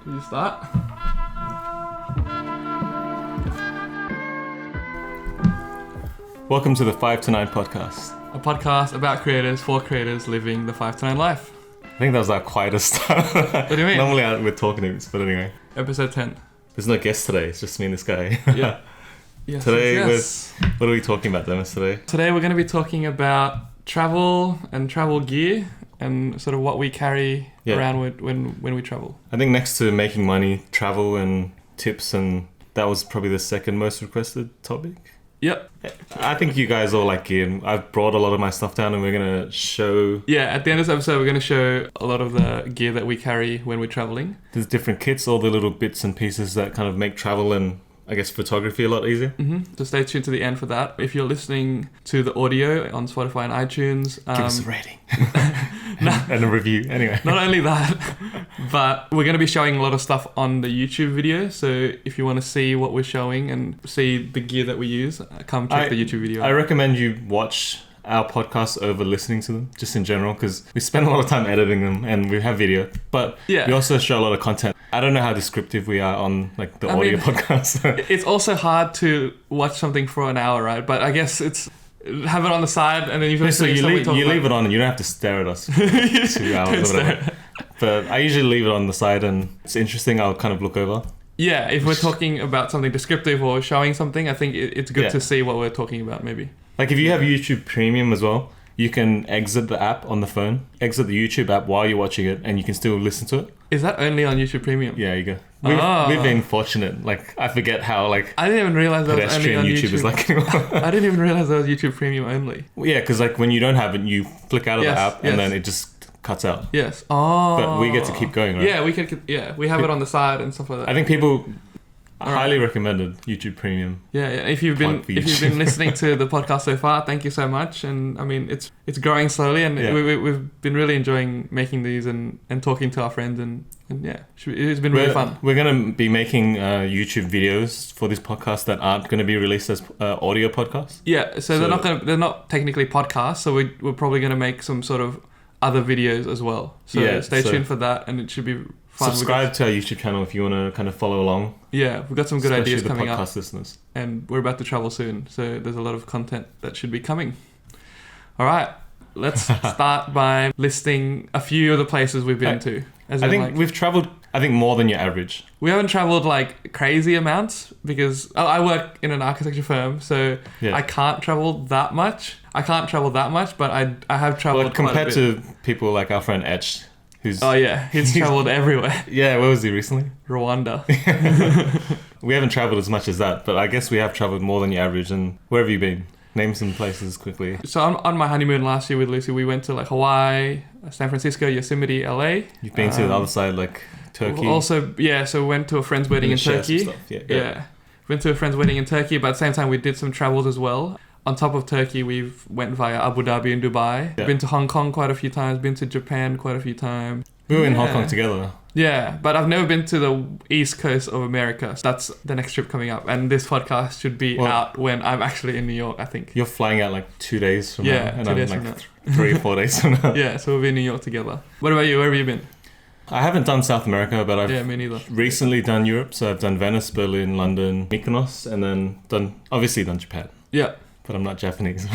You start. Welcome to the 5 to 9 podcast. A podcast about creators for creators living the 5 to 9 life. I think that was our quietest start. What do you mean? Normally we're talking, but anyway. Episode 10. There's no guest today, it's just me and this guy. Yeah. Yes, today, yes. What are we talking about, Demas, today? Today we're going to be talking about travel and travel gear and sort of what we carry around when we travel. I think next to making money, travel and tips, and that was probably the second most requested topic. Yep. I think you guys all like gear. I've brought a lot of my stuff down and we're going to show... Yeah, at the end of this episode we're going to show a lot of the gear that we carry when we're traveling. There's different kits, all the little bits and pieces that kind of make travel and I guess photography a lot easier. Mm-hmm. So stay tuned to the end for that. If you're listening to the audio on Spotify and iTunes... Give us a rating. and a review, anyway. Not only that, but we're going to be showing a lot of stuff on the YouTube video. So if you want to see what we're showing and see the gear that we use, come check the YouTube video. I recommend you watch our podcasts over listening to them, just in general, because we spend a lot of time editing them and we have video, but we also show a lot of content. I don't know how descriptive we are on like the audio podcast. It's also hard to watch something for an hour, right? But I guess it's have it on the side and then you leave it on and you don't have to stare at us for 2 hours or whatever. But I usually leave it on the side and it's interesting. I'll kind of look over. Yeah, if we're talking about something descriptive or showing something, I think it's good to see what we're talking about maybe. Like if you have YouTube Premium as well, you can exit the app on the phone, exit the YouTube app while you're watching it, and you can still listen to it. Is that only on YouTube Premium? Yeah, you go. We've been fortunate. Like I forget how I didn't even realize that was only on YouTube. Is like I didn't even realize that was YouTube Premium only. Well, yeah, because like when you don't have it, you flick out of the app and then it just cuts out. Yes. Oh. But we get to keep going, right? Yeah, we can. Yeah, we have it on the side and stuff like that. I think people. Highly recommended YouTube Premium. Yeah. If you've been listening to the podcast so far, thank you so much. And I mean, it's growing slowly, and we've been really enjoying making these and talking to our friends, and it's been really fun. We're gonna be making YouTube videos for this podcast that aren't going to be released as audio podcasts. Yeah, so they're not technically podcasts. So we're probably gonna make some sort of other videos as well. So stay tuned for that, and it should be fun. Subscribe to our YouTube channel if you want to kind of follow along. Yeah, we've got some good ideas coming up. Especially the podcast listeners. And we're about to travel soon, so there's a lot of content that should be coming. All right, let's start by listing a few of the places we've been to. We've traveled, more than your average. We haven't traveled like crazy amounts because I work in an architecture firm, so I can't travel that much. But I have traveled compared to people like our friend Etch. He's travelled everywhere. Yeah, where was he recently? Rwanda. We haven't travelled as much as that, but I guess we have travelled more than your average. And where have you been? Name some places quickly. So on my honeymoon last year with Lucy, we went to like Hawaii, San Francisco, Yosemite, LA. You've been to the other side, like Turkey. Also, so we went to a friend's wedding in Turkey. Went to a friend's wedding in Turkey, but at the same time we did some travels as well. On top of Turkey, we've went via Abu Dhabi and Dubai. Been to Hong Kong quite a few times. Been to Japan quite a few times. We were in Hong Kong together. Yeah, but I've never been to the East Coast of America. So that's the next trip coming up. And this podcast should be out when I'm actually in New York, I think. You're flying out like 2 days from now. And 2 days from now. 3 or 4 days from now. Yeah, so we'll be in New York together. What about you? Where have you been? I haven't done South America, but I've me neither. recently done Europe. So I've done Venice, Berlin, London, Mykonos, and then done Japan. Yeah. But I'm not Japanese.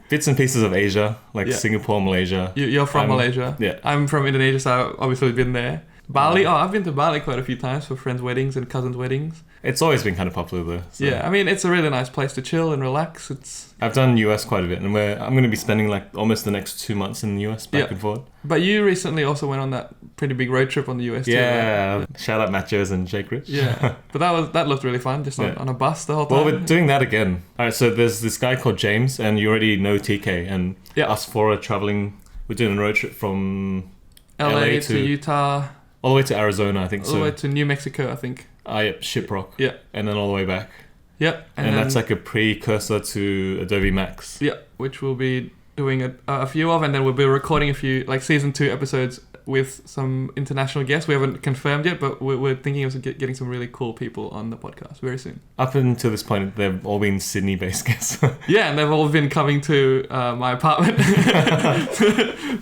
Bits and pieces of Asia, like Singapore, Malaysia. You're from Malaysia? Yeah. I'm from Indonesia, so I've obviously been there. Bali? I've been to Bali quite a few times for friends' weddings and cousins' weddings. It's always been kind of popular though. So. Yeah, I mean, it's a really nice place to chill and relax. I've done US quite a bit, and I'm going to be spending like almost the next 2 months in the US back and forth. But you recently also went on that pretty big road trip on the US too, right? Shout out Matt Joes and Jake Rich. Yeah, but that looked really fun, just on a bus the whole time. Well, we're doing that again. All right, so there's this guy called James, and you already know TK, and us four are traveling. We're doing a road trip from LA to Utah. All the way to Arizona, I think. All the way to New Mexico, I think. Shiprock. Yeah. And then all the way back. Yep. And that's like a precursor to Adobe Max. Yeah, which we'll be doing a few of, and then we'll be recording a few, like season 2 episodes with some international guests. We haven't confirmed yet, but we're thinking of getting some really cool people on the podcast very soon. Up until this point, they've all been Sydney-based guests. Yeah, and they've all been coming to my apartment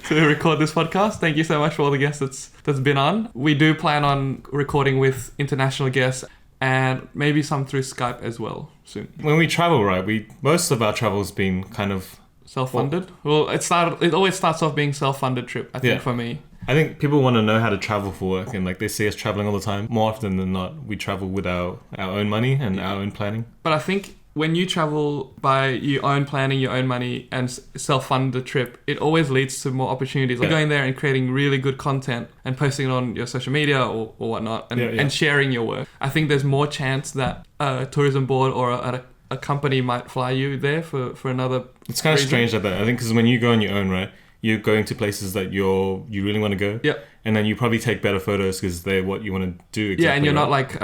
to record this podcast. Thank you so much for all the guests that's been on. We do plan on recording with international guests and maybe some through Skype as well soon. When we travel, right, most of our travel has been kind of self-funded. Well, it always starts off being self-funded trip, I think, for me. I think people want to know how to travel for work, and like they see us traveling all the time. More often than not, we travel with our own money and our own planning. But I think when you travel by your own planning, your own money, and self-fund the trip, it always leads to more opportunities. Like going there and creating really good content and posting it on your social media or whatnot, and sharing your work. I think there's more chance that a tourism board or a company might fly you there for another It's kind of strange like that. I think because when you go on your own, right, you're going to places that you really want to go. Yep. And then you probably take better photos because they're what you want to do. Exactly, yeah, and you're not like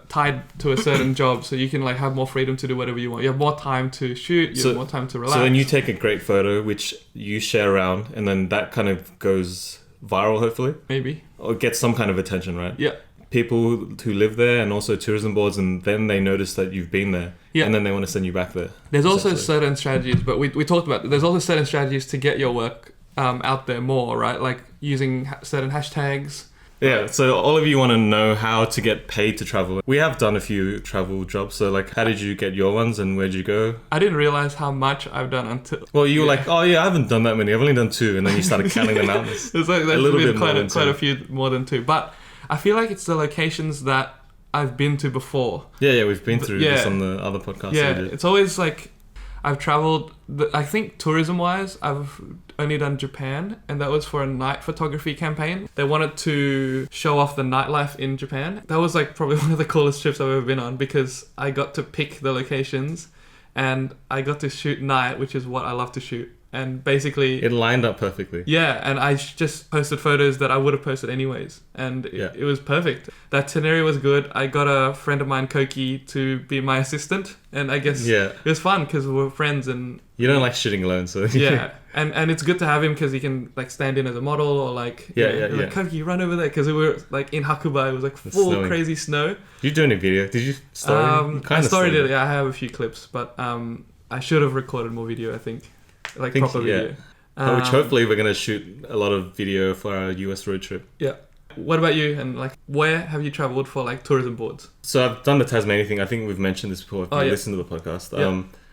tied to a certain job, so you can like have more freedom to do whatever you want. You have more time to shoot. You have more time to relax. So then you take a great photo, which you share around, and then that kind of goes viral, hopefully. Maybe. Or gets some kind of attention, right? Yeah. People who live there and also tourism boards, and then they notice that you've been there, and then they want to send you back there. There's also certain strategies, but we talked about. There's also certain strategies to get your work out there more, right? Like using certain hashtags. Yeah, so all of you want to know how to get paid to travel. We have done a few travel jobs, so like how did you get your ones and where'd you go? I didn't realize how much I've done until... Well, you were like, oh yeah, I haven't done that many. I've only done 2, and then you started counting them out. It's like a little bit quite a few more than 2, but I feel like it's the locations that I've been to before. Yeah, we've been through this on the other podcast. Yeah, it's always like I've traveled. I think tourism-wise, I've only done Japan, and that was for a night photography campaign. They wanted to show off the nightlife in Japan. That was like probably one of the coolest trips I've ever been on because I got to pick the locations, and I got to shoot night, which is what I love to shoot. And basically... It lined up perfectly. Yeah, and I just posted photos that I would have posted anyways. And it was perfect. The itinerary was good. I got a friend of mine, Koki, to be my assistant. And I guess it was fun because we were friends and... You don't like shooting alone, so... Yeah, and it's good to have him because he can like stand in as a model or like... Like, Koki, run over there. Because we were like in Hakuba, it was like full crazy snow. Did you do any video? Did you story? I storied it, I have a few clips. But I should have recorded more video, I think. Like proper video. Which hopefully we're going to shoot a lot of video for our US road trip. Yeah. What about you? And like, where have you traveled for like tourism boards? So I've done the Tasmania thing. I think we've mentioned this before. If you listen to the podcast.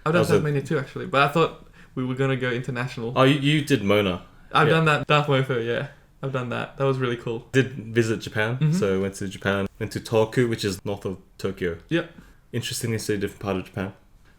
I've done Tasmania too, actually. But I thought we were going to go international. Oh, you did Mona. I've done that. Darth Mofo, yeah. I've done that. That was really cool. Did visit Japan. So I went to Japan. Went to Tohoku, which is north of Tokyo. Yeah. Interestingly, it's a different part of Japan.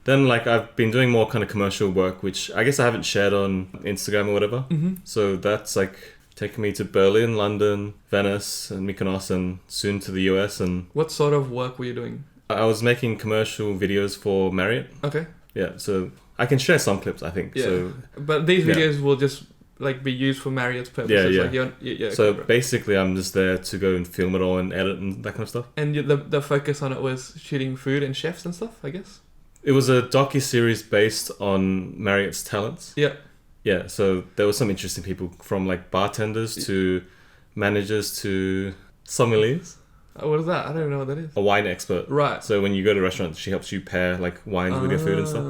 Then, like, I've been doing more kind of commercial work, which I guess I haven't shared on Instagram or whatever. Mm-hmm. So that's, like, taking me to Berlin, London, Venice, and Mykonos, and soon to the US. And what sort of work were you doing? I was making commercial videos for Marriott. Okay. Yeah, so I can share some clips, I think. Yeah. So, but these videos will just, like, be used for Marriott's purposes. Yeah. So basically, I'm just there to go and film it all and edit and that kind of stuff. And the focus on it was shooting food and chefs and stuff, I guess? It was a docu-series based on Marriott's talents. Yeah. Yeah, so there were some interesting people from like bartenders to managers to sommeliers. What is that? I don't even know what that is. A wine expert. Right. So when you go to a restaurant, she helps you pair like wines with your food and stuff.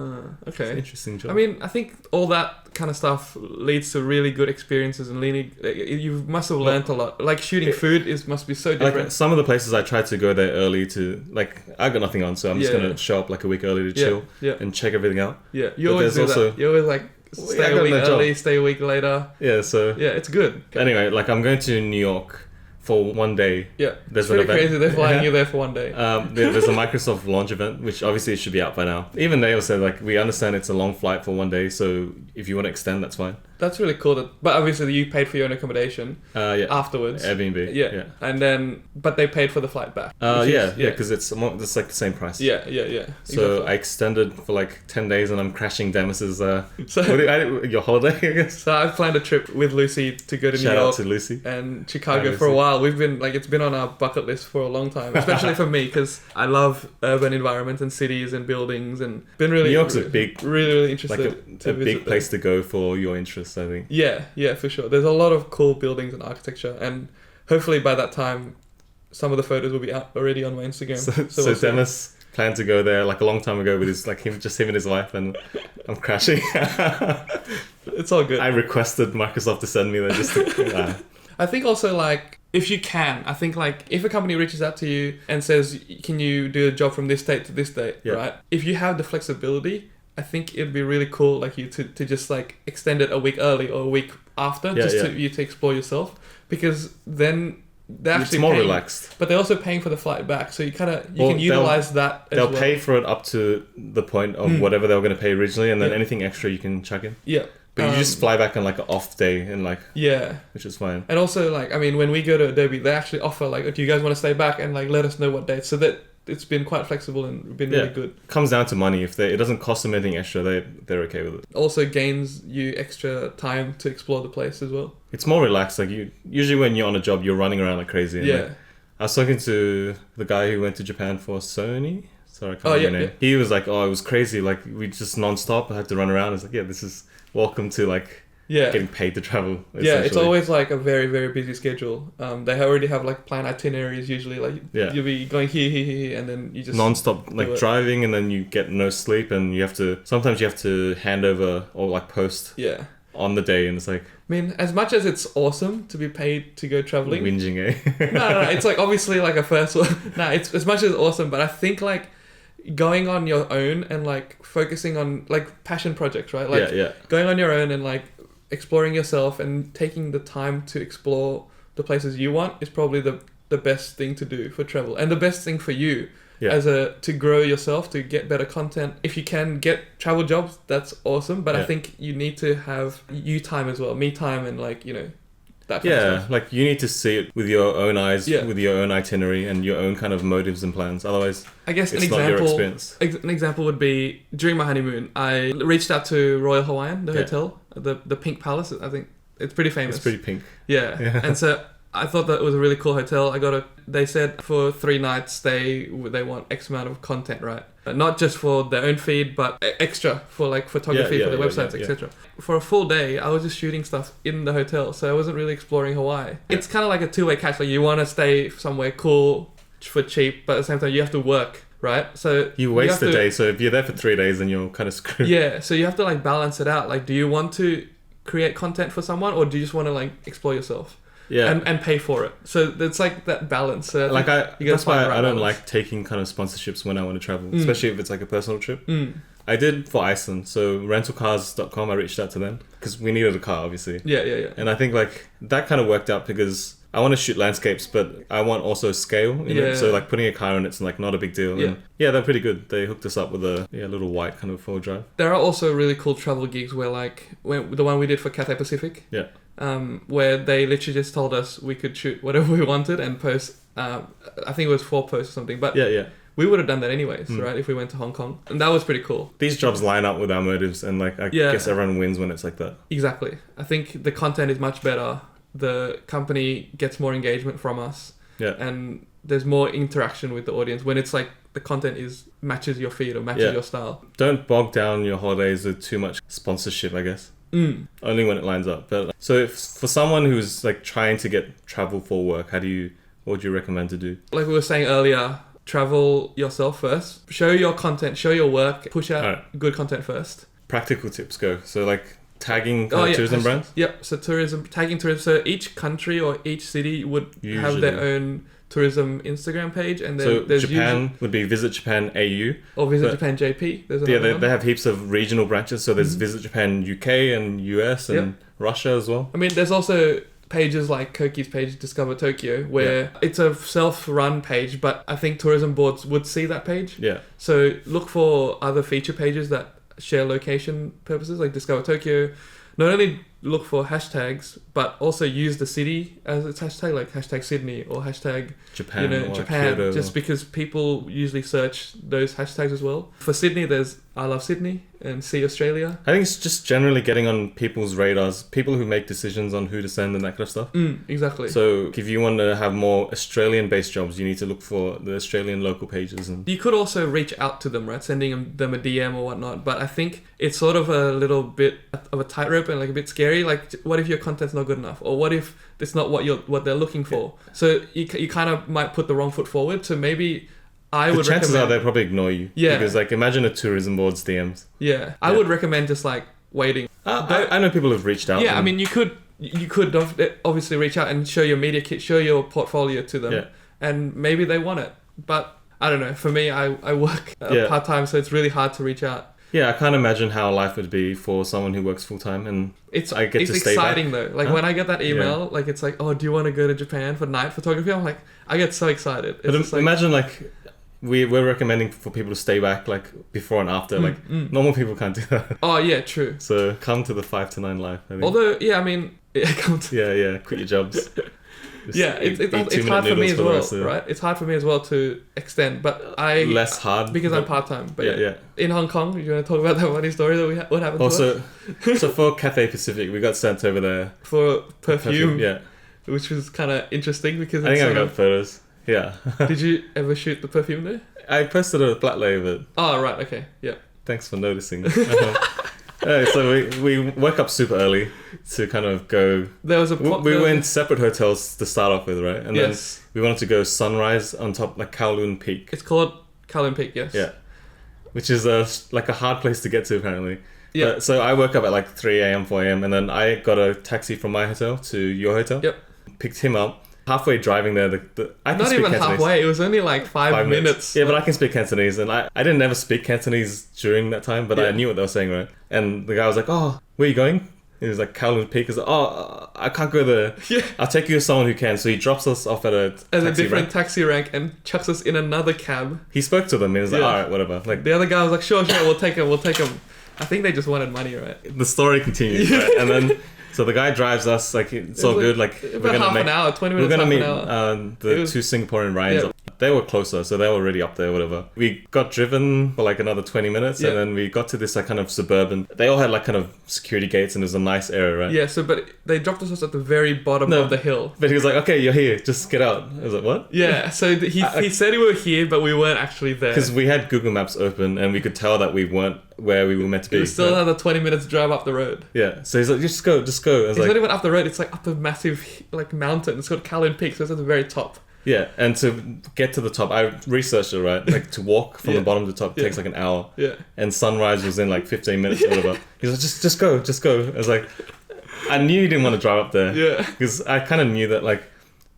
Okay. It's an interesting job. I mean, I think all that kind of stuff leads to really good experiences and you must have learned a lot. Like shooting food must be so different. Like some of the places I tried to go there early to, like, I got nothing on, so I'm just going to show up like a week early to chill and check everything out. Yeah, you always do that. You always like stay a week early, stay a week later. Yeah, so... Yeah, it's good. Anyway, like I'm going to New York for one day. Yeah, it's pretty crazy. They're flying you there for one day. There's a Microsoft launch event, which obviously it should be out by now. Even they also said, like, we understand it's a long flight for one day, so if you want to extend, that's fine. That's really cool. But obviously you paid for your own accommodation afterwards. Airbnb. Yeah. And then, but they paid for the flight back. Because it's like the same price. Yeah. So exactly. I extended for like 10 days and I'm crashing Demas's your holiday, I guess. So I've planned a trip with Lucy to go to New York. Shout out to Lucy. And Chicago for a while. We've been like, it's been on our bucket list for a long time, especially for me because I love urban environments and cities and buildings and been really... New York's a big... Really interested like a big place to go for your interests. list, I think. Yeah, for sure. There's a lot of cool buildings and architecture, and hopefully by that time, some of the photos will be out already on my Instagram. So Demas planned to go there like a long time ago with him and his wife, and I'm crashing. It's all good. I requested Microsoft to send me there just to... I think also like, if you can, I think like if a company reaches out to you and says, can you do a job from this date to this date, right? If you have the flexibility, I think it'd be really cool like you to just like extend it a week early or a week after to explore yourself, because then they're actually more paying, relaxed. But they're also paying for the flight back, so you can utilize that as they'll well. pay for it up to the point of whatever they were going to pay originally, and then anything extra you can chuck in. Yeah. But you just fly back on like an off day and like... Yeah. Which is fine. And also like, I mean, when we go to Adobe, they actually offer like, do you guys want to stay back and like let us know what date? So that it's been quite flexible and been really good. It comes down to money. If it doesn't cost them anything extra, they're okay with it. Also gains you extra time to explore the place as well. It's more relaxed. Like usually when you're on a job, you're running around like crazy. And like, I was talking to the guy who went to Japan for Sony. Sorry, I can't remember his name. He was like, it was crazy. Like we just non-stop had to run around. It's like, this is welcome to like... getting paid to travel. It's always like a very, very busy schedule. They already have like planned itineraries usually. Like you'll be going here, and then you just non-stop like driving, and then you get no sleep, and sometimes you have to hand over or like post on the day, and it's like... I mean, as much as it's awesome to be paid to go traveling... Whinging, eh? No, it's like obviously like a first one. No, it's as much as awesome, but I think like going on your own and like focusing on like passion projects, right? Like going on your own and like exploring yourself and taking the time to explore the places you want is probably the best thing to do for travel, and the best thing for you to grow yourself, to get better content. If you can get travel jobs, that's awesome, but I think you need to have you time as well, me time, and like, you know, that kind of stuff. Like you need to see it with your own eyes, with your own itinerary and your own kind of motives and plans. Otherwise, I guess it's not your experience. An example would be during my honeymoon, I reached out to Royal Hawaiian, the hotel, the Pink Palace. I think it's pretty famous. It's pretty pink. Yeah. And so I thought that was a really cool hotel. They said for 3 nights they want X amount of content, right? Not just for their own feed, but extra for like photography for their websites, etc. For a full day, I was just shooting stuff in the hotel, so I wasn't really exploring Hawaii. It's kind of like a two-way catch. Like you want to stay somewhere cool for cheap, but at the same time you have to work, right? So you waste the day. So if you're there for 3 days, then you're kind of screwed. Yeah, so you have to like balance it out. Like, do you want to create content for someone, or do you just want to like explore yourself? Yeah, and pay for it. So it's like that balance. So that's why I don't like taking kind of sponsorships when I want to travel, especially if it's like a personal trip. I did for Iceland. So rentalcars.com, I reached out to them because we needed a car, obviously. Yeah. And I think like that kind of worked out because I want to shoot landscapes, but I want also scale. So like putting a car in it's like not a big deal. And they're pretty good. They hooked us up with a little white kind of 4-wheel drive. There are also really cool travel gigs where like the one we did for Cathay Pacific. Yeah. Where they literally just told us we could shoot whatever we wanted and post. I think it was 4 posts or something. But we would have done that anyways, right? If we went to Hong Kong, and that was pretty cool. These jobs line up with our motives, and like I guess everyone wins when it's like that. Exactly. I think the content is much better. The company gets more engagement from us. Yeah. And there's more interaction with the audience when it's like the content matches your feed or matches your style. Don't bog down your holidays with too much sponsorship, I guess. Only when it lines up. But so if for someone who's like trying to get travel for work, what would you recommend to do? Like we were saying earlier, travel yourself first. Show your content, show your work, push out good content first. Practical tips go. So like tagging tourism brands? Yep. So tagging tourism. So each country or each city would have their own tourism Instagram page, and then there's Japan would be Visit Japan AU or Visit Japan JP. They have heaps of regional branches. So there's Visit Japan UK and US and Russia as well. I mean, there's also pages like Koki's page, Discover Tokyo, where it's a self-run page, but I think tourism boards would see that page. Yeah. So look for other feature pages that share location purposes, like Discover Tokyo. Not only look for hashtags, but also use the city as its hashtag, like hashtag Sydney or hashtag Japan, Japan, just because people usually search those hashtags as well. For Sydney, there's I love Sydney and see Australia. I think it's just generally getting on people's radars, people who make decisions on who to send and that kind of stuff. Exactly. So if you want to have more Australian-based jobs, you need to look for the Australian local pages. And you could also reach out to them, right? Sending them a DM or whatnot. But I think it's sort of a little bit of a tightrope and like a bit scary. Like, what if your content's not good enough? Or what if it's not what they're looking for? Yeah. So you kind of might put the wrong foot forward. So maybe... the chances are they'll probably ignore you. Yeah. Because like imagine a tourism board's DMs. Yeah. I would recommend just like waiting. I know people who've reached out. Yeah, I mean you could obviously reach out and show your media kit, show your portfolio to them. Yeah. And maybe they want it. But I don't know. For me, I work part-time, so it's really hard to reach out. Yeah, I can't imagine how life would be for someone who works full-time, and it's exciting though. Like when I get that email, like it's like, oh, do you want to go to Japan for night photography? I'm like, I get so excited. But imagine like we're recommending for people to stay back like before and after. Normal people can't do that. Oh yeah, true. So come to the 5 to 9 life. I think. Although yeah, I mean, quit your jobs. It's hard for me as well, right? It's hard for me as well to extend, but less hard because I'm part time. But in Hong Kong, you want to talk about that funny story that what happened? Also, so for Cathay Pacific, we got sent over there for perfume. Yeah, which was kind of interesting because I think I got photos. Yeah. Did you ever shoot the perfume there? I posted a flat lay of it. Oh right, okay, yeah. Thanks for noticing. So we woke up super early to kind of go. There was we went separate hotels to start off with, right? And then we wanted to go sunrise on top like Kowloon Peak. It's called Kowloon Peak, yes. Yeah, which is like a hard place to get to apparently. Yeah. So I woke up at like 3 a.m., 4 a.m. and then I got a taxi from my hotel to your hotel. Yep. Picked him up. Halfway driving there, I can not speak even Cantonese. Halfway. It was only like 5 minutes. Yeah, but I can speak Cantonese, and I didn't ever speak Cantonese during that time, but I knew what they were saying, right? And the guy was like, "Oh, where are you going?" He was like, "Kowloon Peak." I was like, "Oh, I can't go there. Yeah. I'll take you to someone who can." So he drops us off at a different taxi rank and chucks us in another cab. He spoke to them. He was like, "All right, whatever." Like the other guy was like, "Sure, we'll take him. I think they just wanted money, right? The story continues, right? And then. So the guy drives us, like, it's all good, like, we're gonna half an hour, 20 minutes, we're gonna meet the two Singaporean Ryans. Yeah. They were closer, so they were already up there, whatever. We got driven for like another 20 minutes, and then we got to this like kind of suburban. They all had like kind of security gates, and it was a nice area, right? Yeah, but they dropped us at the very bottom of the hill. But he was like, "Okay, you're here, just get out." I was like, "What?" Yeah, so he said we were here, but we weren't actually there. Because we had Google Maps open, and we could tell that we weren't where we were meant to be. It was still another 20 minutes drive up the road. Yeah, so he's like, just go. It's not even up the road, it's like up a massive like mountain. It's called Kowloon Peak, so it's at the very top. Yeah, and to get to the top, I researched it, right? Like to walk from the bottom to the top takes like an hour. Yeah. And sunrise was in like 15 minutes or whatever. He's like, just go. I was like, I knew you didn't want to drive up there. Yeah. Because I kind of knew that like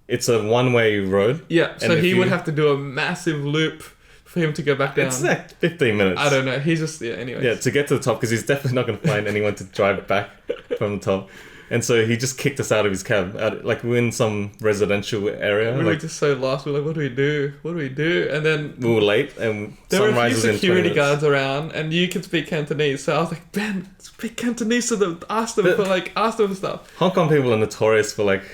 it's a one-way road. Yeah, so he would have to do a massive loop for him to go back down. It's like 15 minutes. I don't know. He's just, anyways. Yeah, to get to the top, because he's definitely not going to find anyone to drive it back from the top. And so he just kicked us out of his cab. Like we're in some residential area. We were just so lost. We were like, what do we do? And then we were late, and there were a few security guards around, and you could speak Cantonese. So I was like, Ben, speak Cantonese to them. Ask them stuff. Hong Kong people are notorious for like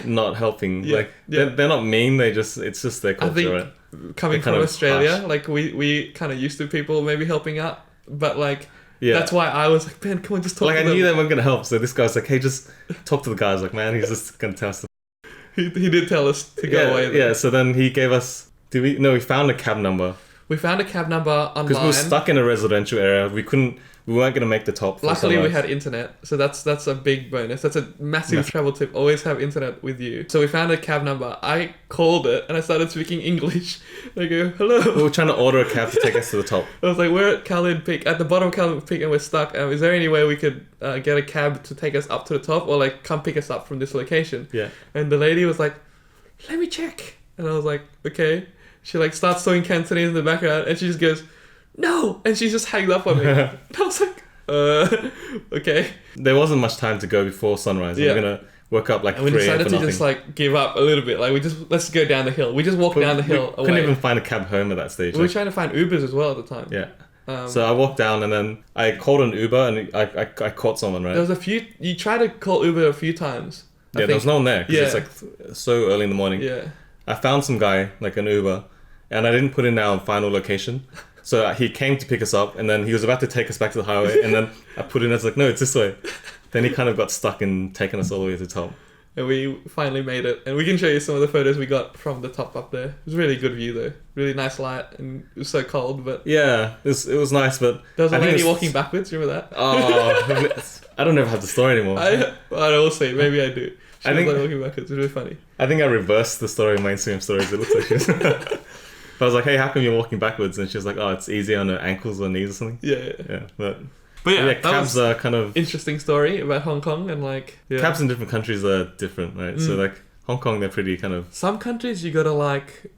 not helping. Yeah. Like they're not mean. It's just their culture, right? Coming from Australia, harsh. Like we kind of used to people maybe helping out, but like. Yeah. That's why I was like, Ben, come on, just talk to them. Like, I knew they weren't going to help, so this guy's like, hey, just talk to the guys. Like, man, he's just going to tell us. He did tell us to go away. Then. Yeah, so then he gave us... we found a cab number. We found a cab number online. Because we were stuck in a residential area. We weren't going to make the top. Luckily, we had internet, so that's a big bonus. That's a massive travel tip. Always have internet with you. So we found a cab number. I called it, and I started speaking English. I go, hello. We were trying to order a cab to take us to the top. I was like, we're at Kowloon Peak, at the bottom of Kowloon Peak, and we're stuck. Is there any way we could get a cab to take us up to the top, or like come pick us up from this location? Yeah. And the lady was like, let me check. And I was like, okay. She like starts talking Cantonese in the background, and she just goes, no, and she just hangs up on me. And I was like, okay. There wasn't much time to go before sunrise. Yeah. We're gonna woke up like 3 a.m. And we decided to just like give up a little bit. Like let's go down the hill. We just walked down the hill. We couldn't even find a cab home at that stage. We were trying to find Ubers as well at the time. Yeah. So I walked down, and then I called an Uber, and I caught someone, right? There was a few. You tried to call Uber a few times. There was no one there because it's like so early in the morning. Yeah. I found some guy like an Uber, and I didn't put in our final location. So he came to pick us up, and then he was about to take us back to the highway, and then I put in, I was like, no, it's this way. Then he kind of got stuck and taken us all the way to the top. And we finally made it. And we can show you some of the photos we got from the top up there. It was a really good view though. Really nice light, and it was so cold, but... Yeah, it was nice, but... There was a lady walking backwards, remember that? Oh, I don't ever have the story anymore. I will see, maybe I do. She was like walking backwards, it was really funny. I think I reversed the story in my Instagram stories. It looks like she was... I was like, hey, how come you're walking backwards? And she was like, oh, it's easier on her ankles or knees or something. Yeah. But yeah, cabs are kind of... Interesting story about Hong Kong and like... Yeah. Cabs in different countries are different, right? So like Hong Kong, they're pretty kind of... Some countries you gotta like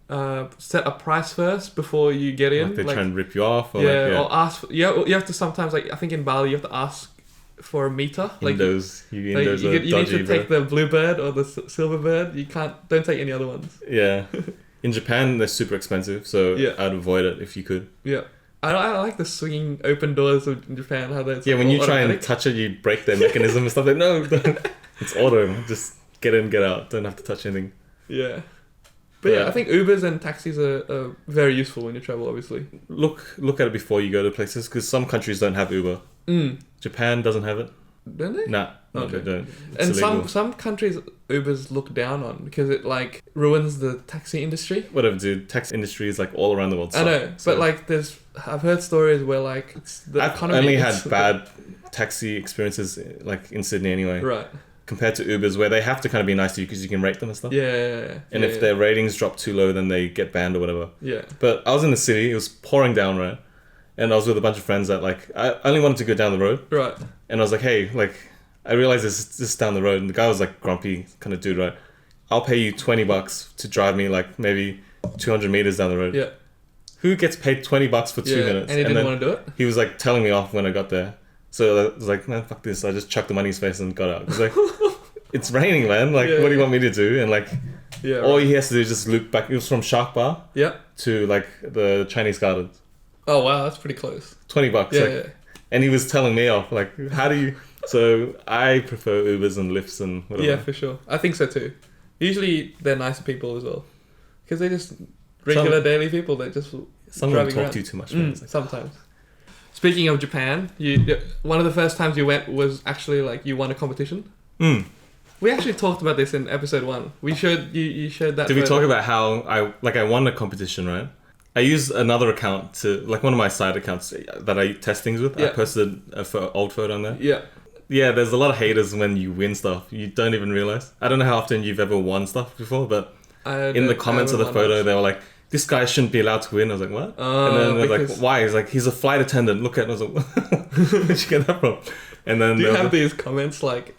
set a price first before you get in. Like they try and rip you off? Or or ask... You have to sometimes, like I think in Bali, you have to ask for a meter. Indos. You need to take the bluebird or the silverbird. You don't take any other ones. Yeah. In Japan, they're super expensive, so I'd avoid it if you could. Yeah. I like the swinging open doors in Japan. How that's when you try and touch it, you break their mechanism and stuff. Like, no, it's auto. Just get in, get out. Don't have to touch anything. Yeah. But I think Ubers and taxis are very useful when you travel, obviously. Look at it before you go to places, because some countries don't have Uber. Japan doesn't have it. Don't they? Nah, okay. They don't. It's and illegal. some countries Ubers look down on because it like ruins the taxi industry. Whatever, dude. Taxi industry is like all around the world. I know, but like I've heard stories where like I've only had bad taxi experiences like in Sydney anyway. Right. Compared to Ubers, where they have to kind of be nice to you because you can rate them and stuff. Yeah. And if their ratings drop too low, then they get banned or whatever. Yeah. But I was in the city. It was pouring down, right? And I was with a bunch of friends that like I only wanted to go down the road. Right. And I was like, hey, like I realized this is down the road, and the guy was like grumpy kind of dude, right? I'll pay you $20 to drive me like maybe 200 meters down the road. Yeah. Who gets paid $20 for 2 minutes? And he didn't want to do it? He was like telling me off when I got there. So I was like, man, fuck this. I just chucked the money in his face and got out. He's like, it's raining, man. Like, what do you want me to do? And like, all he has to do is just loop back. It was from Shark Bar to like the Chinese Gardens. Oh, wow. That's pretty close. $20. Yeah. And he was telling me off, like, how do you... So I prefer Ubers and Lyfts and whatever. Yeah, for sure. I think so too. Usually they're nicer people as well. Because they're just regular daily people that just some driving talk around. to you too much. Sometimes. Speaking of Japan, one of the first times you went was actually like you won a competition. We actually talked about this in episode 1. You showed that. Did we talk about how I won a competition, right? I used another account to, like one of my side accounts that I test things with. I posted an old photo on there. Yeah. Yeah, there's a lot of haters when you win stuff. You don't even realize. I don't know how often you've ever won stuff before, but in the comments of the photo, they were like, this guy shouldn't be allowed to win. I was like, what? And then they're like, why? He's like, he's a flight attendant. Look at it. I was like, where'd you get that from? And then do you have these comments like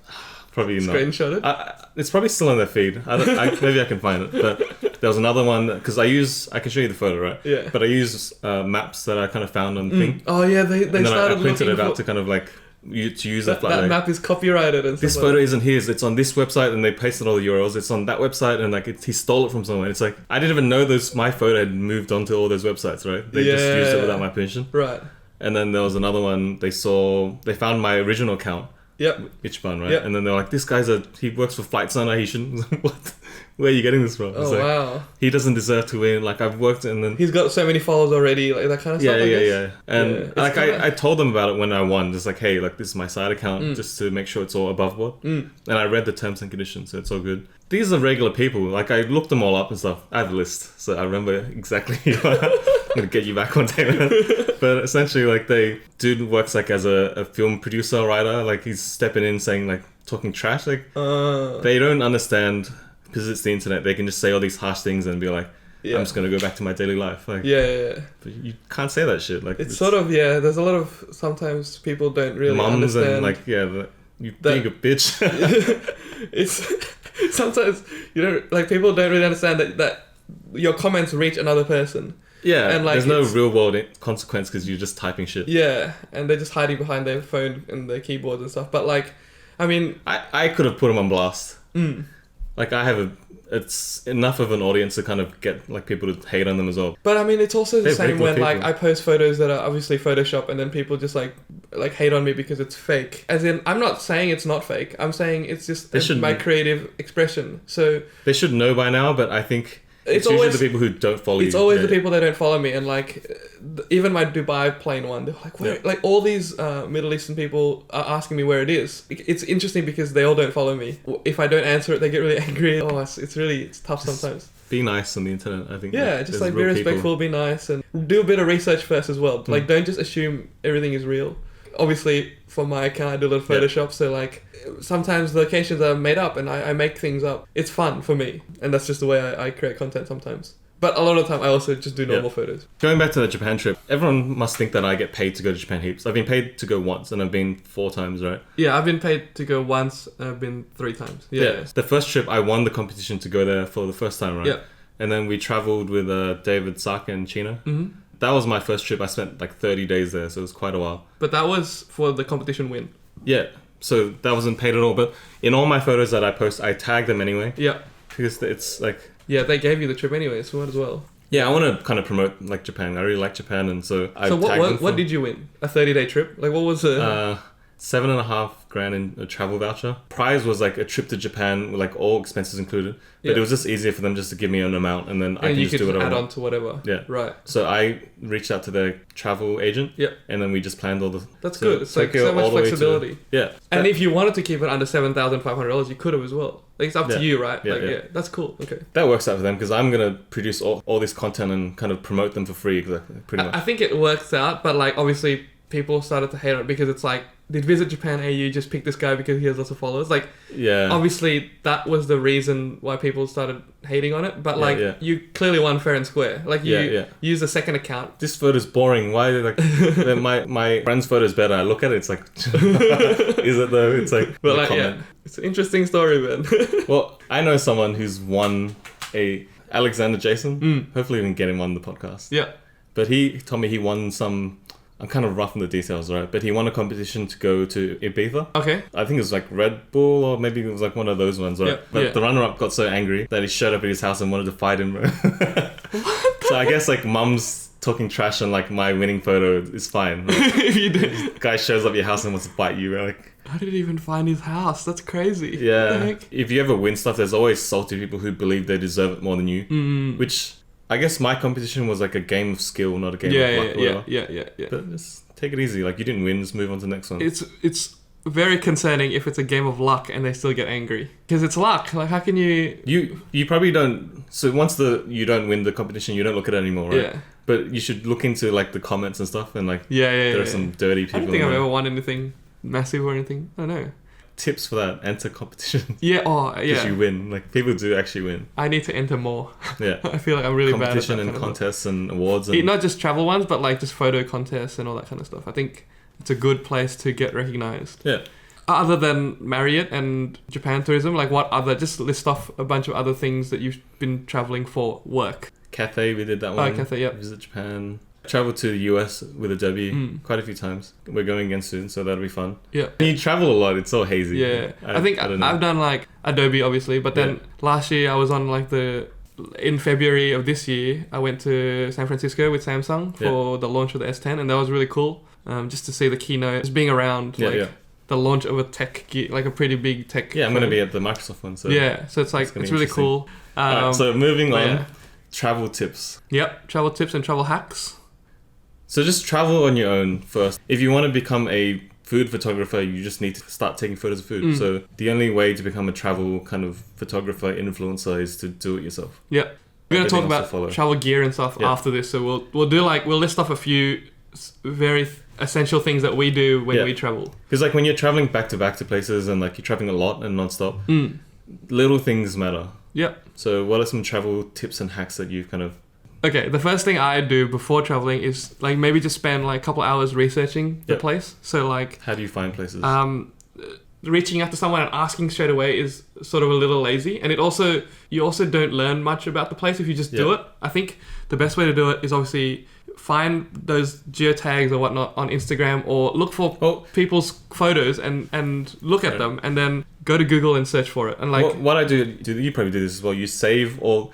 probably not screenshotted? It's probably still on their feed. Maybe I can find it. But there was another one because I can show you the photo, right? Yeah. But I use maps that I kind of found on the thing. Oh yeah, they started I printed it out to kind of like to use that map is copyrighted and this photo isn't his, it's on this website, and they pasted all the URLs. It's on that website, and like he stole it from somewhere. It's like I didn't even know my photo had moved onto all those websites, right? They just used it without my permission. Right. And then there was another one. They found my original account. Yep. Itchban, right? Yep. And then they're like, this guy's he works for Flight Center. He shouldn't. What? Where are you getting this from? Oh, like, wow. He doesn't deserve to win. Like, I've worked and then... He's got so many followers already, like that kind of stuff, Yeah. And like, I told them about it when I won. Just like, hey, like, this is my side account, just to make sure it's all above board. And I read the terms and conditions, so it's all good. These are regular people. Like, I looked them all up and stuff. I have a list, so I remember exactly. I'm going to get you back one day, man. But essentially, like, dude works like as a film producer, writer. Like, he's stepping in saying, like, talking trash. Like, they don't understand... Because it's the internet, they can just say all these harsh things and be like, I'm just going to go back to my daily life. Like, But you can't say that shit. Like, it's sort of, there's a lot of, sometimes people don't really understand. And like, you being a bitch. It's, sometimes, like people don't really understand that your comments reach another person. Yeah, and like, there's no real world consequence because you're just typing shit. Yeah, and they're just hiding behind their phone and their keyboards and stuff. But like, I mean... I could have put them on blast. Like it's enough of an audience to kind of get like people to hate on them as well. But I mean, it's also the same when like I post photos that are obviously Photoshop and then people just like hate on me because it's fake. As in, I'm not saying it's not fake. I'm saying it's just my creative expression. So they should know by now, but I think It's usually the people who don't follow you. It's always the people that don't follow me, and like even my Dubai plane one, they're like, where? Like all these Middle Eastern people are asking me where it is. It's interesting because they all don't follow me. If I don't answer it, they get really angry. Oh, it's tough sometimes. Be nice on the internet, I think. Yeah, just like be respectful, be nice, and do a bit of research first as well. Like don't just assume everything is real. Obviously, for my account, I do a lot of Photoshop, so like sometimes the locations are made up and I make things up. It's fun for me, and that's just the way I create content sometimes. But a lot of the time, I also just do normal photos. Going back to the Japan trip, everyone must think that I get paid to go to Japan heaps. I've been paid to go once, and I've been 4 times, right? Yeah, I've been paid to go once, and I've been 3 times. Yeah. The first trip, I won the competition to go there for the first time, right? Yeah. And then we travelled with David, Saka, and China. Mm-hmm. That was my first trip. I spent like 30 days there, so it was quite a while. But that was for the competition win. Yeah, so that wasn't paid at all. But in all my photos that I post, I tag them anyway. Yeah. Because it's like... Yeah, they gave you the trip anyway, so might as well. Yeah, I want to kind of promote like Japan. I really like Japan, and so I tagged them. What did you win? A 30-day trip? Like what was it? $7,500 in a travel voucher. Prize was like a trip to Japan with like all expenses included. But it was just easier for them just to give me an amount, and then I can just do whatever. Add on to whatever. Yeah. Right. So I reached out to their travel agent. Yeah. And then we just planned all the... That's good. It's like so much flexibility. Yeah. And if you wanted to keep it under $7,500, you could have as well. Like it's up to you, right? Yeah, that's cool. Okay. That works out for them because I'm going to produce all this content and kind of promote them for free. Exactly. Pretty much. I think it works out, but like obviously people started to hate on it because it's like, did Visit Japan AU just pick this guy because he has lots of followers? Like, obviously that was the reason why people started hating on it. But like, you clearly won fair and square. Like you use a second account. This photo's boring. Why? Like, my friend's photo's better. I look at it. It's like, is it though? It's like, but like, it's an interesting story, man. Well, I know someone who's won Alexander Jason. Hopefully, we can get him on the podcast. Yeah. But he told me he won some. I'm kind of rough on the details, right? But he won a competition to go to Ibiza. Okay. I think it was like Red Bull, or maybe it was like one of those ones, right? But the runner-up got so angry that he showed up at his house and wanted to fight him. So I guess like mum's talking trash on like my winning photo is fine. Right? If you did. This guy shows up at your house and wants to fight you, like... How did he even find his house? That's crazy. Yeah. If you ever win stuff, there's always salty people who believe they deserve it more than you. Which... I guess my competition was like a game of skill, not a game of luck. Yeah. But just take it easy. Like you didn't win, just move on to the next one. It's very concerning if it's a game of luck and they still get angry because it's luck. Like how can you? You probably don't. So once you don't win the competition, you don't look at it anymore, right? Yeah. But you should look into like the comments and stuff and like there are some dirty people. I don't think I've ever won anything massive or anything. I don't know. Tips for that: enter competition. Because you win. Like people do actually win. I need to enter more. Yeah. I feel like I'm really bad at competition and contests and awards. And... Not just travel ones, but like just photo contests and all that kind of stuff. I think it's a good place to get recognized. Yeah. Other than Marriott and Japan tourism, like what other? Just list off a bunch of other things that you've been traveling for work. Cathay, we did that one. Cathay, yeah. Visit Japan. Traveled to the US with Adobe quite a few times. We're going again soon, so that'll be fun. Yeah. When you travel a lot, it's so hazy. Yeah. I think I've done like Adobe, obviously, but then last year I was on like in February of this year, I went to San Francisco with Samsung for the launch of the S10, and that was really cool. Just to see the keynote, just being around, the launch of a tech gear, like a pretty big tech. Yeah, I'm going to be at the Microsoft one. So so it's like, it's really cool. Right, so moving on, travel tips. Yep, travel tips and travel hacks. So just travel on your own first. If you want to become a food photographer, you just need to start taking photos of food. So the only way to become a travel kind of photographer, influencer is to do it yourself. Yeah. We're going to talk about travel gear and stuff after this. So we'll list off a few very essential things that we do when we travel. Because like when you're traveling back to places and like you're traveling a lot and non-stop, little things matter. Yep. So what are some travel tips and hacks that you've kind of... Okay, the first thing I do before traveling is like maybe just spend like a couple hours researching the place. So like... How do you find places? Reaching out to someone and asking straight away is sort of a little lazy. And you also don't learn much about the place if you just do it. I think the best way to do it is obviously find those geotags or whatnot on Instagram or look for people's photos and look at them and then go to Google and search for it. And like what I do, you probably do this as well. You save all...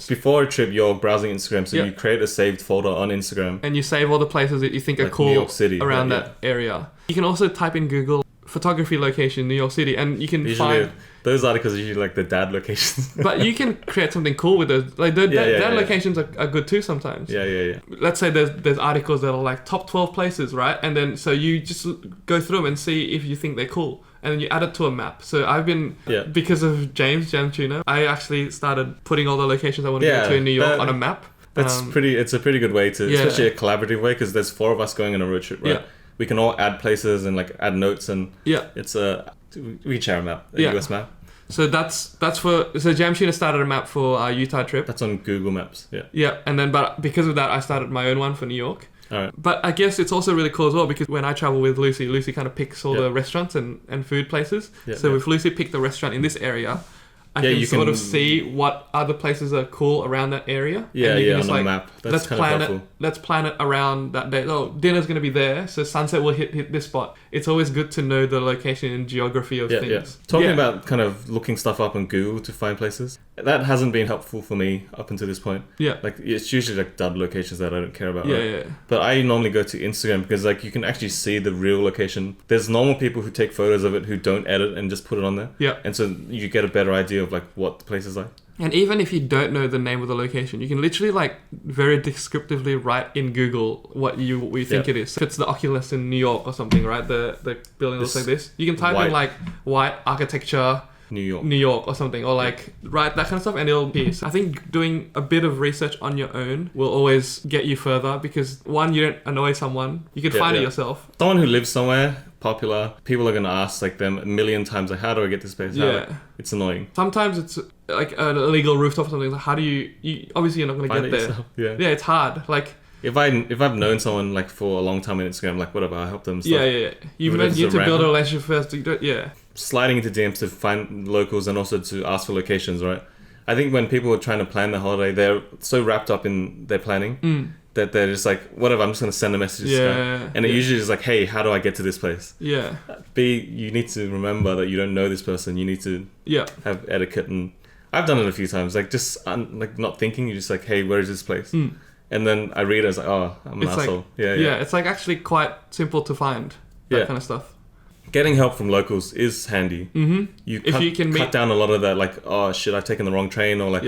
Before a trip, you're browsing Instagram, so you create a saved folder on Instagram. And you save all the places that you think are cool New York City, around that area. You can also type in Google photography location in New York City, and you can usually those articles are usually like the dad locations. But you can create something cool with those. Like dad locations are good too sometimes. Yeah. Let's say there's articles that are like top 12 places, right? And then so you just go through them and see if you think they're cool. And then you add it to a map. So I've been, because of James Tuna, I actually started putting all the locations I want to go to in New York on a map. It's a pretty good way to, especially a collaborative way, because there's 4 of us going on a road trip, right? Yeah. We can all add places and like add notes, and it's we share a map, a US map. So that's for, so James Tuna started a map for our Utah trip. That's on Google Maps, Yeah, and then, but because of that, I started my own one for New York. All right. But I guess it's also really cool as well, because when I travel with Lucy kind of picks all the restaurants and food places. So if Lucy picked the restaurant in this area, I can sort of see what other places are cool around that area. Yeah, on the map. That's kind of helpful. Let's plan it around that day. Oh, dinner's going to be there, so sunset will hit this spot. It's always good to know the location and geography of things. Yeah. Talking about kind of looking stuff up on Google to find places, that hasn't been helpful for me up until this point. Yeah. Like, it's usually like dud locations that I don't care about. Yeah. But I normally go to Instagram because like you can actually see the real location. There's normal people who take photos of it who don't edit and just put it on there. Yeah. And so you get a better idea of like what the place is like. And even if you don't know the name of the location, you can literally like very descriptively write in Google what you think it is. If it's the Oculus in New York or something, right? The building looks like this. You can type in like white architecture New York or something, or like that kind of stuff, and it'll be. So I think doing a bit of research on your own will always get you further, because one, you don't annoy someone, you can find it yourself. Someone who lives somewhere popular, people are going to ask like them a million times, like, how do I get this place? It's annoying. Sometimes it's like an illegal rooftop or something. Like, how do you obviously you're not going to get there. Yourself. Yeah, it's hard. Like, if I've known someone like for a long time on Instagram, like whatever, I help them. Stuff. Yeah. You need to build a relationship first. Sliding into DMs to find locals and also to ask for locations, right? I think when people are trying to plan their holiday, they're so wrapped up in their planning that they're just like, whatever, I'm just going to send a message to Skype. And it usually is like, hey, how do I get to this place? Yeah. You need to remember that you don't know this person. You need to have etiquette. And I've done it a few times, like just like not thinking, you're just like, hey, where is this place? And then I read it, I was like, oh, I'm an asshole. Like, it's like actually quite simple to find that kind of stuff. Getting help from locals is handy. Mm-hmm. You can cut down a lot of that, like, oh shit, I've taken the wrong train, or like,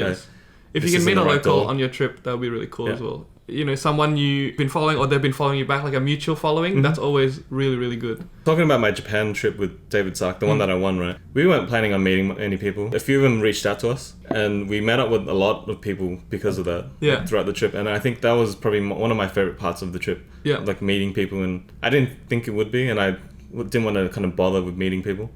if you can meet a local on your trip, that would be really cool as well. You know, someone you've been following, or they've been following you back, like a mutual following. That's always really, really good. Talking about my Japan trip with David Sark, the one that I won, right? We weren't planning on meeting any people. A few of them reached out to us, and we met up with a lot of people because of that throughout the trip. And I think that was probably one of my favorite parts of the trip. Yeah. Like meeting people, and I didn't think it would be, and I didn't want to kind of bother with meeting people.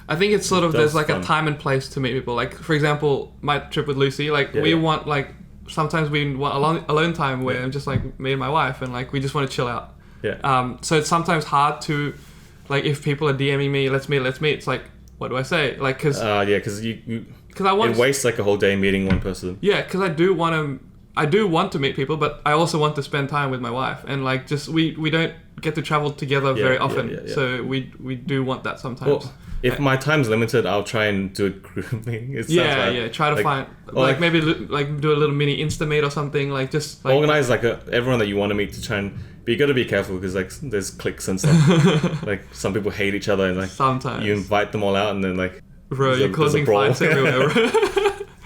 I think it's sort of, there's like a time and place to meet people. Like, for example, my trip with Lucy, like we want like, sometimes we want alone time where I'm just like me and my wife, and like we just want to chill out. So it's sometimes hard to, like, if people are DMing me, let's meet. It's like, what do I say? Like, because it wastes like a whole day meeting one person. Yeah, because I do want to meet people, but I also want to spend time with my wife, and like just we don't get to travel together very often, so we do want that sometimes. Well, if my time's limited, I'll try and do a group meeting. Try to find maybe like do a little mini Insta meet or something, like just like organize like everyone that you want to meet to try and. But you got to be careful because like there's cliques and stuff. Like some people hate each other, and like sometimes you invite them all out, and then like you're causing fights everywhere.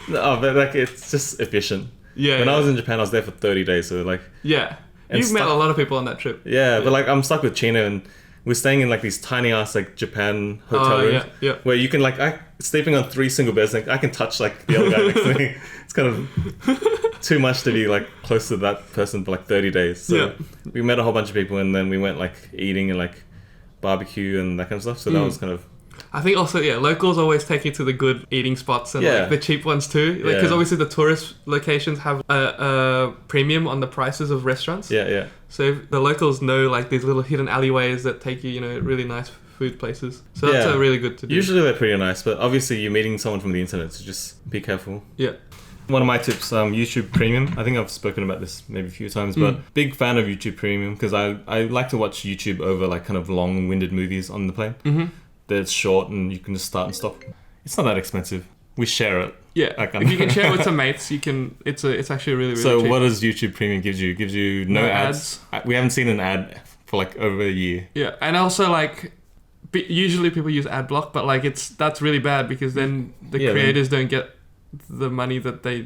No, but like it's just efficient. When I was in Japan, I was there for 30 days, so like you've met a lot of people on that trip. But like I'm stuck with Chino, and we're staying in like these tiny ass like Japan hotel rooms where you can like sleeping on 3 single beds. Like I can touch like the other guy next to me. It's kind of too much to be like close to that person for like 30 days. So we met a whole bunch of people, and then we went like eating and like barbecue and that kind of stuff. So that was kind of. I think also, locals always take you to the good eating spots and like the cheap ones too. Like, because obviously the tourist locations have a premium on the prices of restaurants. So the locals know like these little hidden alleyways that take you, really nice food places. So that's really good to do. Usually they're pretty nice, but obviously you're meeting someone from the internet, so just be careful. One of my tips, YouTube Premium. I think I've spoken about this maybe a few times, but big fan of YouTube Premium because I like to watch YouTube over like kind of long-winded movies on the plane. That's short and you can just start and stop. It's not that expensive. We share it. If you can share it with some mates, you can. It's actually really so cheap. What does YouTube Premium give you? It gives you no ads. We haven't seen an ad for like over a year. And also like usually people use ad block, but like that's really bad because then the creators don't get the money that they,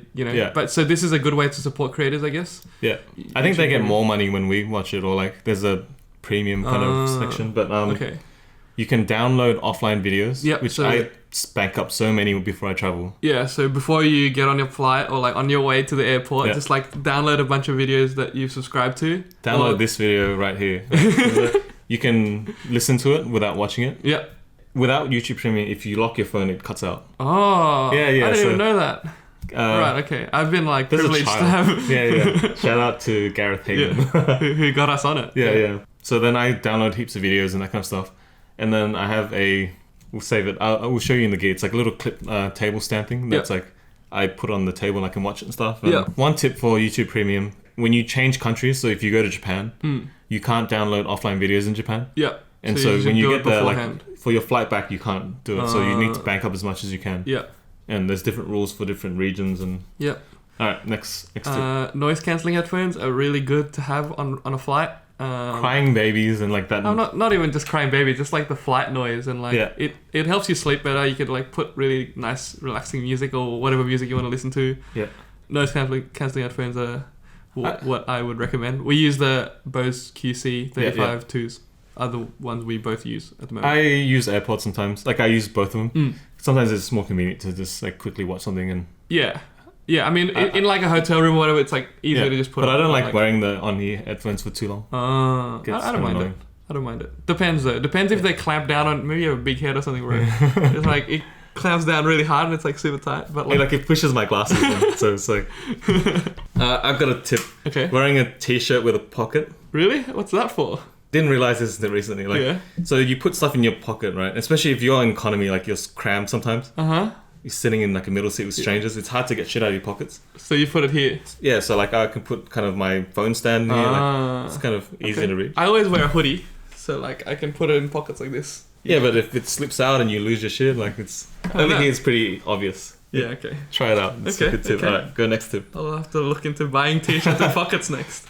but so this is a good way to support creators, I guess. Yeah. I think they get more money when we watch it, or like there's a premium kind of section, but you can download offline videos, which I bank up so many before I travel. Yeah, so before you get on your flight or like on your way to the airport, just like download a bunch of videos that you've subscribed to. Download this video right here. You can listen to it without watching it. Yeah. Without YouTube Premium, if you lock your phone, it cuts out. Oh, yeah. I didn't even know that. Right, okay. I've been like privileged to have. Yeah. Shout out to Gareth Hayden, who got us on it. Yeah. So then I download heaps of videos and that kind of stuff, and then I have we'll save it. I will show you in the gear. It's like a little clip table stand thing that's like I put on the table and I can watch it and stuff. And one tip for YouTube Premium: when you change countries, so if you go to Japan, you can't download offline videos in Japan. Yeah. And so when you get there, like for your flight back, you can't do it. So you need to bank up as much as you can. Yeah. And there's different rules for different regions and. Yeah. All right, next tip. Noise cancelling headphones are really good to have on a flight. Crying babies and like that. No, not even just crying babies, just like the flight noise and like it helps you sleep better. You could like put really nice relaxing music or whatever music you want to listen to. Yeah. Noise cancelling headphones are what I would recommend. We use the Bose QC 35-2s. Are the ones we both use at the moment. I use AirPods sometimes. Like I use both of them. Sometimes it's more convenient to just like quickly watch something and. Yeah. I mean, in like a hotel room or whatever, it's like easier to just put. But I don't like wearing the on-ear headphones for too long. I don't mind it. I don't mind it. Depends though. Depends if they clamp down on. Maybe you have a big head or something where it's like it clamps down really hard and it's like super tight. But like it pushes my glasses in, so it's like. I've got a tip. Okay. Wearing a t-shirt with a pocket. Really? What's that for? Didn't realize this until recently. Like, so you put stuff in your pocket, right? Especially if you're in economy, like you're crammed sometimes. You're sitting in like a middle seat with strangers. It's hard to get shit out of your pockets. So you put it here. Yeah. So like I can put kind of my phone stand here. Like, it's kind of easy to read. I always wear a hoodie, so like I can put it in pockets like this. Yeah, but if it slips out and you lose your shit, like I think it's pretty obvious. Yeah. Okay. Try it out. It's a good tip. All right, go next tip. I'll have to look into buying t-shirts and pockets next.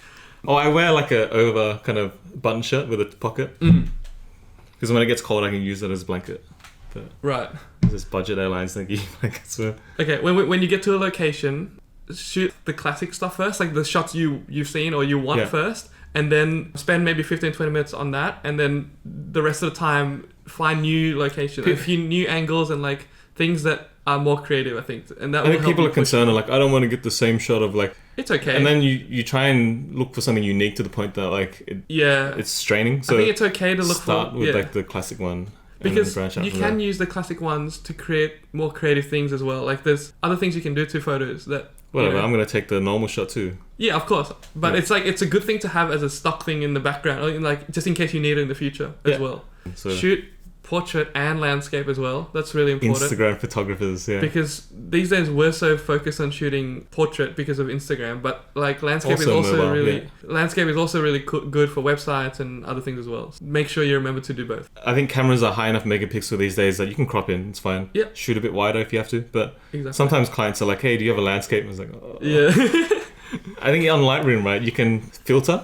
Oh, I wear like a over kind of button shirt with a pocket. Because when it gets cold, I can use it as a blanket. But right. This budget airlines thing, blankets for. Okay, when you get to a location, shoot the classic stuff first, like the shots you've seen or you want first, and then spend maybe 15-20 minutes on that, and then the rest of the time find new locations, a few new angles and like things that are more creative, I think. And that I think people are concerned, like, I don't want to get the same shot of like. It's okay. And then you try and look for something unique to the point that like it's straining. So I think it's okay to look start with like the classic one. Because you can use the classic ones to create more creative things as well. Like there's other things you can do to photos that. Whatever, I'm gonna take the normal shot too. Yeah, of course. But it's like it's a good thing to have as a stock thing in the background, like just in case you need it in the future as well. So shoot portrait and landscape as well. That's really important. Instagram photographers, because these days we're so focused on shooting portrait because of Instagram, but like landscape is also mobile, really landscape is also really good for websites and other things as well. So make sure you remember to do both. I think cameras are high enough megapixel these days that you can crop in. It's fine. Yeah. Shoot a bit wider if you have to, but sometimes clients are like, "Hey, do you have a landscape?" I was like, "Oh." Yeah. I think on Lightroom, right, you can filter.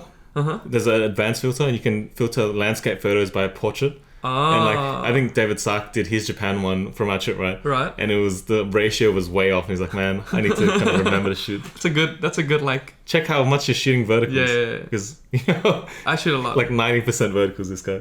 There's an advanced filter, and you can filter landscape photos by portrait. And like I think David Sark did his Japan one from our trip, right? Right. And it was the ratio was way off. And he's like, man, I need to kind of remember to shoot. That's a good like check how much you're shooting verticals. Yeah. Because I shoot a lot. Like 90% verticals. This guy.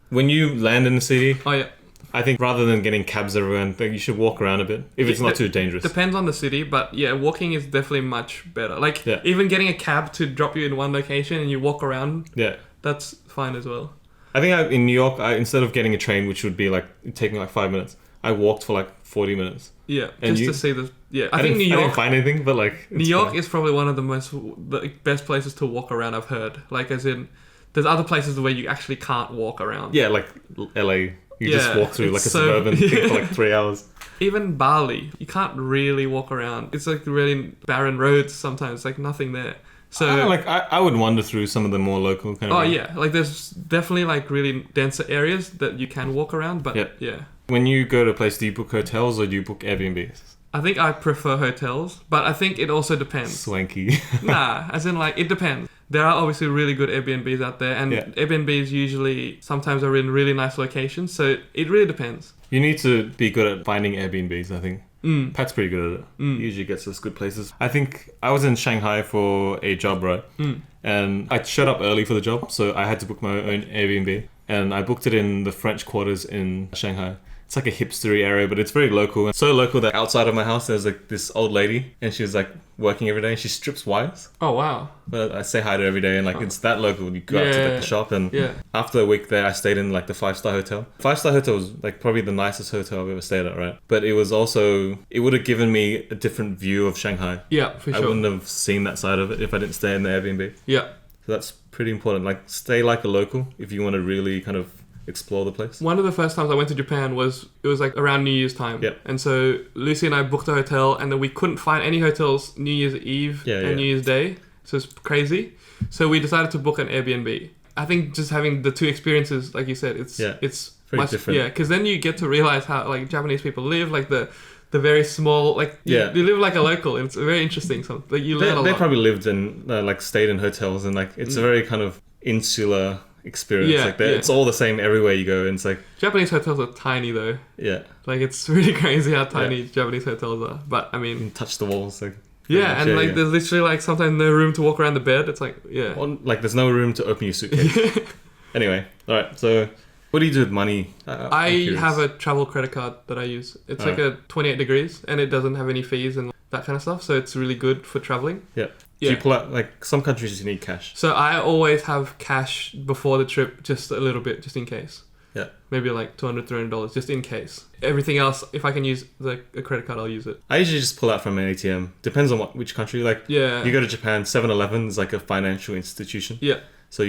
When you land in the city. Oh yeah. I think rather than getting cabs everywhere, you should walk around a bit if it's not too dangerous. Depends on the city, but yeah, walking is definitely much better. Like even getting a cab to drop you in one location and you walk around. Yeah. That's fine as well. I think in New York, instead of getting a train, which would be like taking like 5 minutes, I walked for like 40 minutes. Yeah, and just to see the. Yeah, I think New York. I didn't find anything, but like New York is probably one of the best places to walk around. I've heard, like as in, there's other places where you actually can't walk around. Yeah, like LA, you just walk through like a suburban thing for like 3 hours. Even Bali, you can't really walk around. It's like really barren roads sometimes, like nothing there. So I would wander through some of the more local kind of. Oh yeah, like there's definitely like really denser areas that you can walk around, but yeah. When you go to a place, do you book hotels or do you book Airbnbs? I think I prefer hotels, but I think it also depends. Swanky. Nah, as in like it depends. There are obviously really good Airbnbs out there, and Airbnbs usually sometimes are in really nice locations, so it really depends. You need to be good at finding Airbnbs, I think. Pat's pretty good at it. He usually gets us good places. I think I was in Shanghai for a job, right? And I showed up early for the job, so I had to book my own Airbnb. And I booked it in the French Quarters in Shanghai. It's like a hipstery area, but it's very local. And so local that outside of my house, there's like this old lady, and she was like working every day, and she strips wires. Oh, wow. But I say hi to her every day, and like it's that local. You go out to like, the shop, and after a week there, I stayed in like the 5-star hotel. 5-star hotel was like probably the nicest hotel I've ever stayed at, right? But it was also, it would have given me a different view of Shanghai. Yeah, for sure. I wouldn't have seen that side of it if I didn't stay in the Airbnb. Yeah. So that's pretty important. Like, stay like a local if you want to really kind of explore the place. One of the first times I went to Japan was like around New Year's time. Yep. And so Lucy and I booked a hotel, and then we couldn't find any hotels New Year's Eve and New Year's Day. So it's crazy. So we decided to book an Airbnb. I think just having the two experiences, like you said, it's very much different. Yeah, because then you get to realize how like Japanese people live, like the very small, like you live like a local, and it's very interesting. So like you learn a lot. They probably lived in like stayed in hotels, and like it's a very kind of insular experience. It's all the same everywhere you go, and it's like Japanese hotels are tiny though. Yeah, like it's really crazy how tiny Japanese hotels are. But I mean, you can touch the walls. Like there's literally like sometimes no room to walk around the bed. It's like like there's no room to open your suitcase. Anyway, all right. So what do you do with money? I have a travel credit card that I use. It's like a 28 degrees, and it doesn't have any fees and that kind of stuff. So it's really good for traveling. Yeah. Do you pull out, like, some countries you need cash? So I always have cash before the trip, just a little bit, just in case. Yeah. Maybe like $200, $300, just in case. Everything else, if I can use a credit card, I'll use it. I usually just pull out from an ATM. Depends on which country. Like, you go to Japan, 7-Eleven is like a financial institution. Yeah. So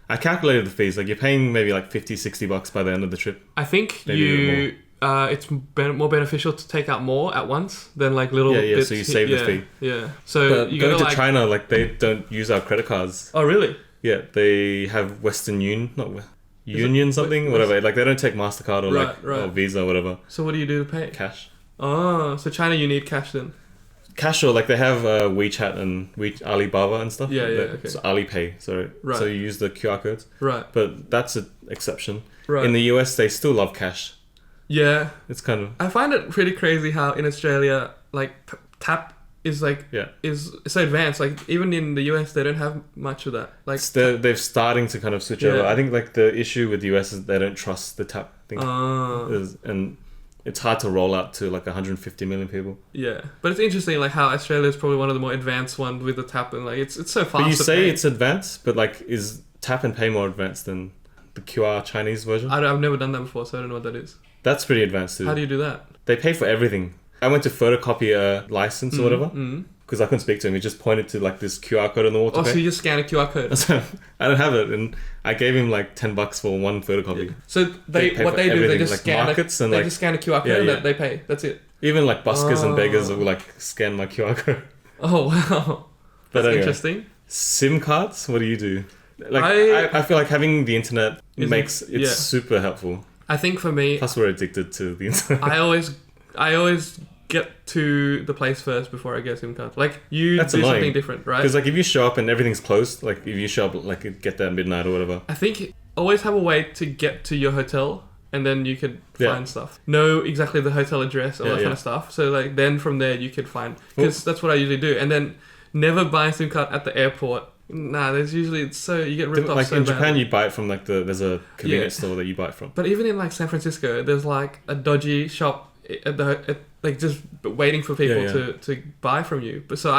I calculated the fees. Like, you're paying maybe like $50-$60 by the end of the trip. I think it's more beneficial to take out more at once than like little bits. So you save the fee. Yeah. So you go to China, like they don't use our credit cards. Oh, really? Yeah, they have Western Union, whatever. Like they don't take MasterCard or or Visa or whatever. So what do you do to pay? Cash. Oh, so China you need cash then? Cash, or like they have WeChat and Alibaba and stuff. Yeah, okay. So Alipay, sorry. Right. So you use the QR codes. Right. But that's an exception. Right. In the US, they still love cash. Yeah. It's kind of... I find it pretty crazy how in Australia, like, tap is like... is so advanced. Like, even in the US, they don't have much of that. Like, they're starting to kind of switch over. I think, like, the issue with the US is they don't trust the tap thing. And it's hard to roll out to, like, 150 million people. Yeah. But it's interesting, like, how Australia is probably one of the more advanced ones with the tap. And, like, it's so fast. But you say it's advanced, but, like, is tap and pay more advanced than the QR Chinese version? I've never done that before, so I don't know what that is. That's pretty advanced too. How do you do that? They pay for everything. I went to photocopy a license or whatever because I couldn't speak to him. He just pointed to like this QR code on the wall to pay. So you just scan a QR code? I don't have it, and I gave him like $10 for one photocopy. Yeah. So they just like scan markets and they just scan a QR code and they pay. That's it. Even like buskers and beggars will like scan my QR code. Oh wow, that's interesting. SIM cards. What do you do? Like I feel like having the internet makes it super helpful. I think for me... Plus we're addicted to the internet. I always get to the place first before I get a SIM card. Like, That's annoying. Something different, right? Because, like, if you show up and everything's closed, like, if you show up, like, get there at midnight or whatever. I think always have a way to get to your hotel, and then you could find stuff. Know exactly the hotel address, all that kind of stuff. So, like, then from there you could find... Because that's what I usually do. And then never buy a SIM card at the airport. Nah, there's usually you get ripped off. Like so in Japan, badly. you buy it from like there's a convenience store that you buy it from. But even in like San Francisco, there's like a dodgy shop like just waiting for people to buy from you. But so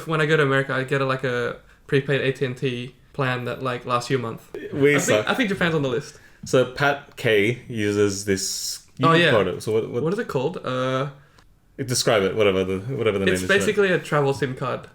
when I go to America, I get a prepaid AT&T plan that like lasts you a month. I think Japan's on the list. So Pat K uses this product. So what is it called? Describe it. Whatever the name is. It's basically a travel SIM card.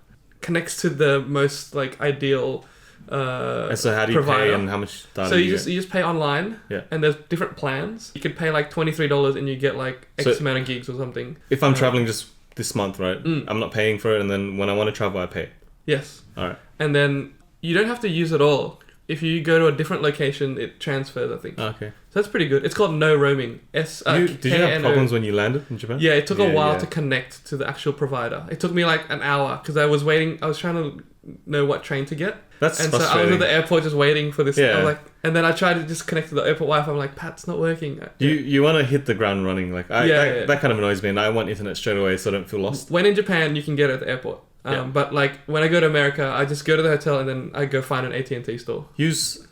Connects to the most like ideal and so how do you provider. pay and how much data so you just pay online and there's different plans. You could pay like $23 and you get like X amount of gigs or something. If I'm traveling just this month, right? I'm not paying for it, and then when I want to travel I pay. Yes. Alright. And then you don't have to use it all. If you go to a different location, it transfers, I think. Okay. So that's pretty good. It's called no roaming. Did you have problems when you landed in Japan? Yeah, it took a while to connect to the actual provider. It took me like an hour because I was waiting. I was trying to know what train to get. That's and frustrating. So I was at the airport just waiting for this. Yeah. I was like, and then I tried to just connect to the airport Wi-Fi. I'm like, Pat, it's not working. You want to hit the ground running. Like that kind of annoys me, and I want internet straight away so I don't feel lost. When in Japan, you can get it at the airport. But like when I go to America, I just go to the hotel and then I go find an AT&T store.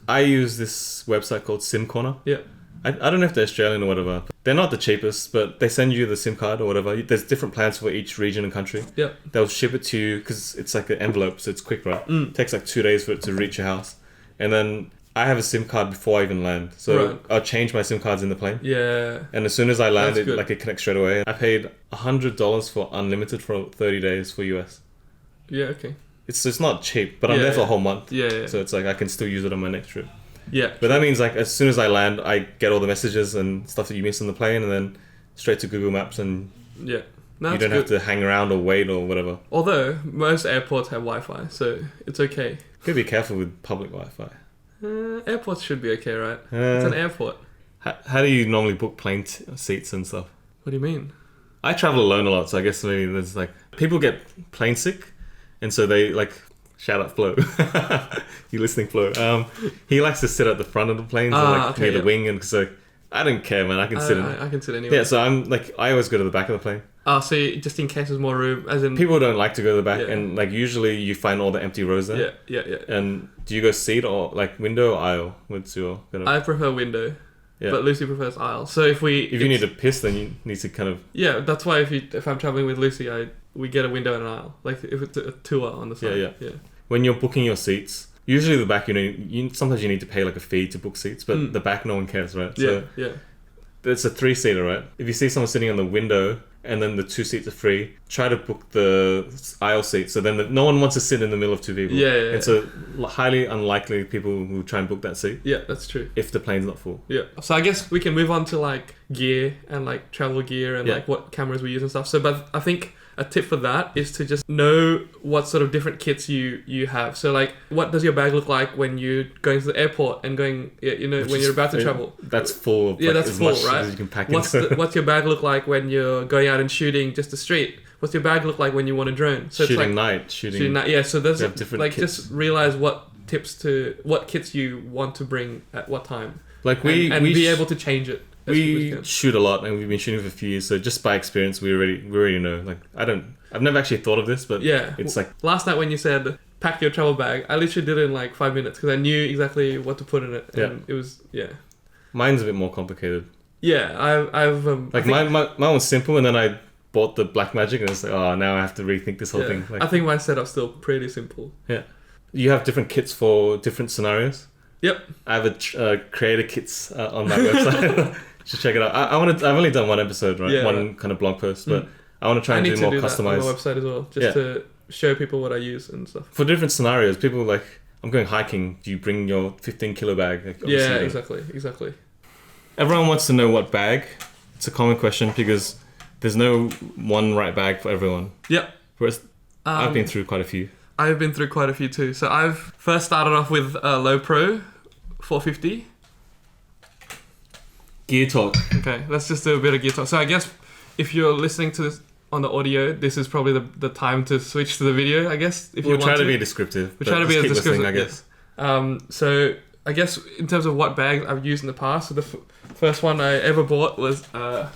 I use this website called SIM Corner. Yeah. I don't know if they're Australian or whatever. They're not the cheapest, but they send you the SIM card or whatever. There's different plans for each region and country. Yeah. They'll ship it to you because it's like an envelope, so it's quick, right? It takes like 2 days for it to reach your house. And then I have a SIM card before I even land. So I'll change my SIM cards in the plane. Yeah. And as soon as I land, it connects straight away. I paid $100 for unlimited for 30 days for US. Yeah, okay. It's not cheap, but I'm there for a whole month. Yeah. So it's like I can still use it on my next trip. Yeah. But that means like as soon as I land, I get all the messages and stuff that you miss on the plane, and then straight to Google Maps, and you don't have to hang around or wait or whatever. Although most airports have Wi-Fi, so it's okay. You gotta be careful with public Wi-Fi. Airports should be okay, right? It's an airport. How do you normally book plane seats and stuff? What do you mean? I travel alone a lot, so I guess maybe there's like people get plane sick, and so they like. Shout out Flo. You listening, Flo? He likes to sit at the front of the plane, so near the wing, and so I don't care, man. I can sit. I can sit anywhere. Yeah, so I'm like I always go to the back of the plane. So just in case there's more room, as in people don't like to go to the back, and like usually you find all the empty rows there. Yeah. And do you go seat or like window or aisle? What's your? I prefer window. Yeah. But Lucy prefers aisle. So if you need to piss, then you need to kind of. Yeah, that's why if I'm traveling with Lucy, we get a window and an aisle. Like if it's a tour on the side. Yeah. When you're booking your seats, usually the back, sometimes you need to pay like a fee to book seats, but the back, no one cares, right? So it's a 3-seater, right? If you see someone sitting on the window and then the 2 seats are free, try to book the aisle seat. So then no one wants to sit in the middle of 2 people. Yeah. And so highly unlikely people will try and book that seat. Yeah, that's true. If the plane's not full. Yeah. So I guess we can move on to like gear and like travel gear and like what cameras we use and stuff. So, but I think a tip for that is to just know what sort of different kits you have. So like, what does your bag look like when you're going to the airport and going, when you're about to travel? That's full. That's as full, much right? As you can pack what's your bag look like when you're going out and shooting just the street? What's your bag look like when you want a drone? So shooting it's like, night, shooting night. Yeah, so there's different like kits. Just realize what kits you want to bring at what time. Like we be able to change it. We shoot a lot, and we've been shooting for a few years. So just by experience, we already know. Like I've never actually thought of this, but it's like last night when you said pack your travel bag, I literally did it in like 5 minutes because I knew exactly what to put in it. And it was Mine's a bit more complicated. Yeah, I've mine was simple, and then I bought the Blackmagic, and it's like, oh, now I have to rethink this whole thing. Like, I think my setup's still pretty simple. Yeah, you have different kits for different scenarios. Yep, I have a creator kits on my website. You should check it out. I've only done one episode, right? One kind of blog post, but I want to try and do more customized. That on my website as well, just to show people what I use and stuff. For different scenarios, people like, I'm going hiking. Do you bring your 15 kilo bag? Like, exactly. Everyone wants to know what bag. It's a common question because there's no one right bag for everyone. Yep. Whereas I've been through quite a few. I've been through quite a few too. So I've first started off with a Low Pro 450. Gear talk. Okay, let's just do a bit of gear talk. So I guess if you're listening to this on the audio, this is probably the time to switch to the video, I guess. We'll try to be descriptive. We'll try to be as descriptive, I guess. Yes. So I guess in terms of what bags I've used in the past, so the first one I ever bought was a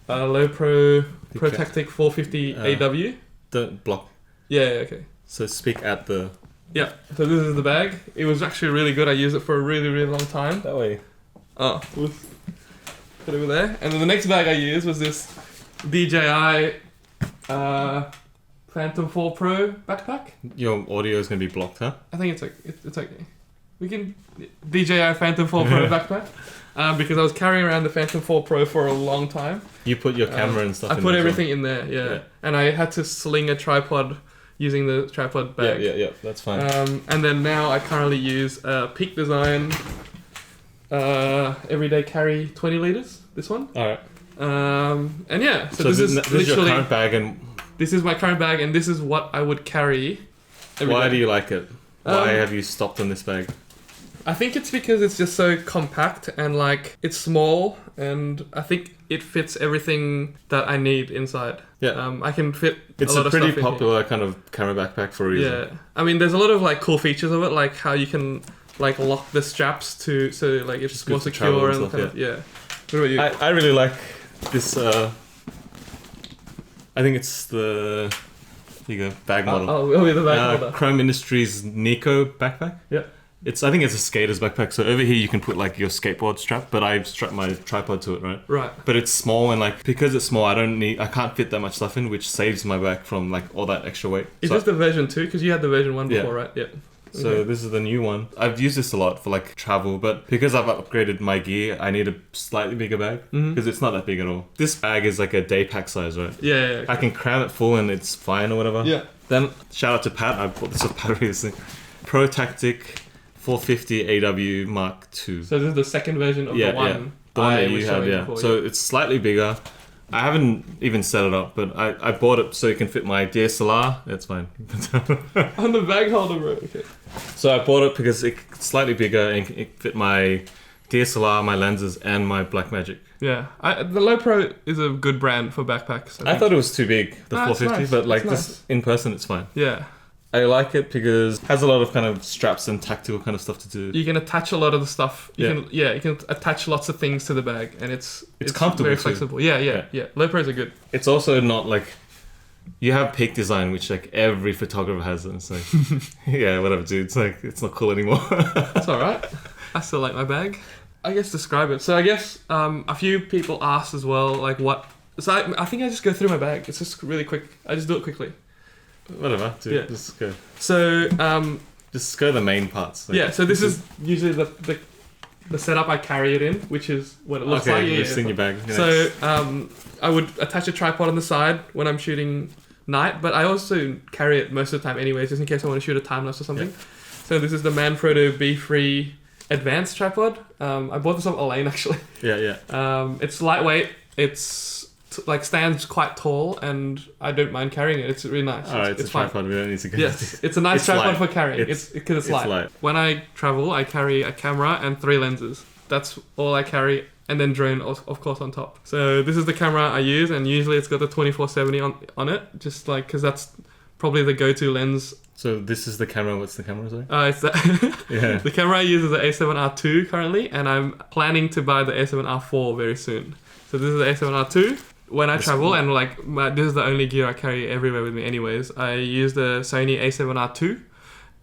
Low Pro Tactic 450 AW. Don't block. Yeah, okay. So speak at the... Yeah, so this is the bag. It was actually really good. I used it for a really, really long time. That way. Oh, put it over there. And then the next bag I used was this DJI Phantom 4 Pro backpack. Your audio is going to be blocked, huh? I think it's okay. We can... DJI Phantom 4 Pro backpack. Because I was carrying around the Phantom 4 Pro for a long time. You put your camera and stuff in there. I put everything in there, yeah. And I had to sling a tripod using the tripod bag. Yeah, that's fine. And then now I currently use Peak Design Everyday Carry 20 litres, this one. Alright. And yeah, so this is your current bag, and this is my current bag, and this is what I would carry every day. Do you like it? Why have you stopped on this bag? I think it's because it's just so compact and like it's small, and I think it fits everything that I need inside. Yeah. I can fit it's a lot of pretty stuff popular kind of camera backpack for a reason. Yeah. I mean, there's a lot of like cool features of it, like how you can like lock the straps so like it's more secure and kind of, yeah. What about you? I really like this, I think it's the, here you go, bag model. Oh, yeah, the bag model. Chrome Industries Nico backpack. Yeah. I think it's a skater's backpack. So over here you can put like your skateboard strap, but I strap my tripod to it, right? Right. But it's small, and like because it's small, I can't fit that much stuff in, which saves my back from like all that extra weight. Is this the version 2? Because you had the version 1 before, right? Yeah. So this is the new one. I've used this a lot for like travel, but because I've upgraded my gear, I need a slightly bigger bag because it's not that big at all. This bag is like a day pack size, right? Yeah. I can cram it full and it's fine or whatever. Yeah. Then shout out to Pat. I bought this off Pat recently. Pro Tactic 450 AW Mark II. So this is the second version of the one. Yeah. The one that you had, before, So it's slightly bigger. I haven't even set it up, but I bought it so it can fit my DSLR. That's fine. On the bag holder, bro. Okay. So I bought it because it's slightly bigger and it fit my DSLR, my lenses, and my Blackmagic. Yeah. The Low Pro is a good brand for backpacks. I thought it was too big, the 450, nice. but like this in person, it's fine. Yeah. I like it because it has a lot of kind of straps and tactical kind of stuff to do. You can attach a lot of the stuff. You can attach lots of things to the bag, and it's comfortable, very flexible. Yeah. Low Pros are good. It's also not like you have peak design, which like every photographer has, and it's like yeah, whatever, dude. It's like it's not cool anymore. It's all right. I still like my bag. I guess describe it. So I guess a few people asked as well, like what. So I think I just go through my bag. It's just really quick. I just do it quickly. Whatever, dude. Yeah. Just go. So, just go the main parts. Like, so this is usually the setup I carry it in, which is what it looks like. Okay, just in your bag. So, I would attach a tripod on the side when I'm shooting night, but I also carry it most of the time anyways, just in case I want to shoot a time lapse or something. Yeah. So this is the Manfrotto B3 Advanced tripod. I bought this off Elaine, actually. Yeah. It's lightweight. It's like stands quite tall, and I don't mind carrying it. It's really nice. Alright, it's a fine. tripod. We don't need to go. Yes, it's a nice tripod light. For carrying. It's because it's light. When I travel, I carry a camera and 3 lenses. That's all I carry, and then drone, of course, on top. So this is the camera I use, and usually it's got the 24-70 on it, just like because that's probably the go-to lens. So this is the camera. What's the camera, sorry? It's the The camera I use is the A7R2 currently, and I'm planning to buy the A7R4 very soon. So this is the A7R2. When I travel and like this is the only gear I carry everywhere with me anyways, I use the Sony A7R2,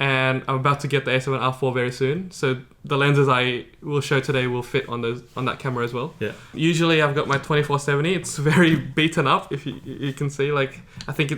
and I'm about to get the A7R4 very soon. So the lenses I will show today will fit on that camera as well. Yeah. Usually I've got my 24-70. It's very beaten up, if you can see. Like I think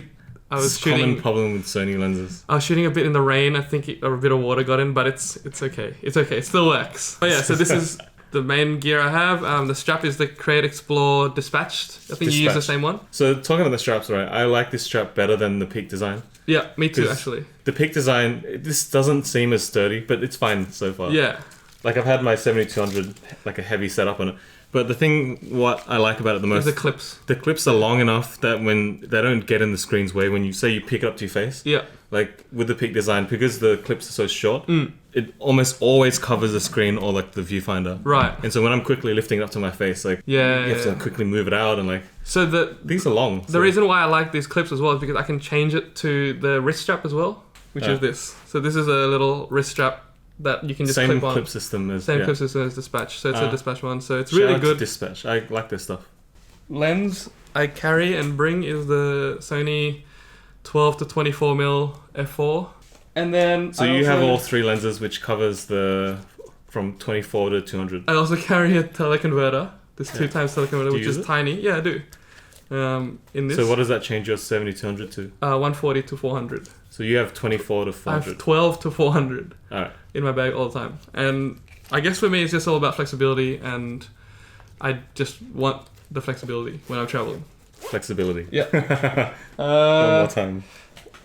I was shooting. Common problem with Sony lenses. I was shooting a bit in the rain. I think a bit of water got in, but it's okay. It's okay. It still works. But yeah, so this is the main gear I have. The strap is the Create Explore Dispatched. I think you use the same one. So talking about the straps, right? I like this strap better than the Peak design. Yeah, me too, actually. The Peak design, this doesn't seem as sturdy, but it's fine so far. Yeah. Like I've had my 7200, like a heavy setup on it. But the thing, what I like about it the most... is the clips. The clips are long enough that when they don't get in the screen's way, when you say you pick it up to your face. Yeah. Like with the Peak design, because the clips are so short, it almost always covers the screen or like the viewfinder. Right. And so when I'm quickly lifting it up to my face, like you have to quickly move it out and like... So these are long. The reason why I like these clips as well is because I can change it to the wrist strap as well, which is this. So this is a little wrist strap that you can just clip on. Same clip system as Dispatch. So it's a Dispatch one. So it's really good. Dispatch. I like this stuff. Lens I carry and bring is the Sony 12 to 24mm f4. And then so you have all 3 lenses, which covers the from 24 to 200. I also carry a teleconverter. This 2x teleconverter, which is tiny. Yeah, I do. In this. So what does that change your 7200 to? 140 to 400. So you have 24 to 400. I have 12 to 400 in my bag all the time. And I guess for me, it's just all about flexibility, and I just want the flexibility when I'm traveling. Flexibility. Yeah. One more time.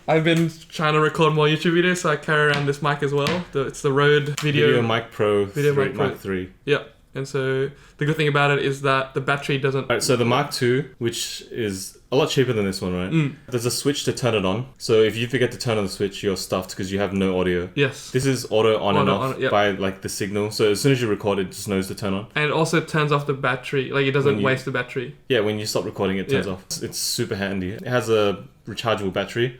I've been trying to record more YouTube videos, so I carry around this mic as well. It's the Rode Video Mic Pro Mark 3. Yeah. And so the good thing about it is that the battery doesn't... Right, so the Mark II, which is a lot cheaper than this one, right? There's a switch to turn it on. So if you forget to turn on the switch, you're stuffed because you have no audio. Yes. This is auto on and off by like the signal. So as soon as you record, it just knows to turn on. And it also turns off the battery. Like it doesn't waste the battery. Yeah, when you stop recording, it turns off. It's super handy. It has a rechargeable battery.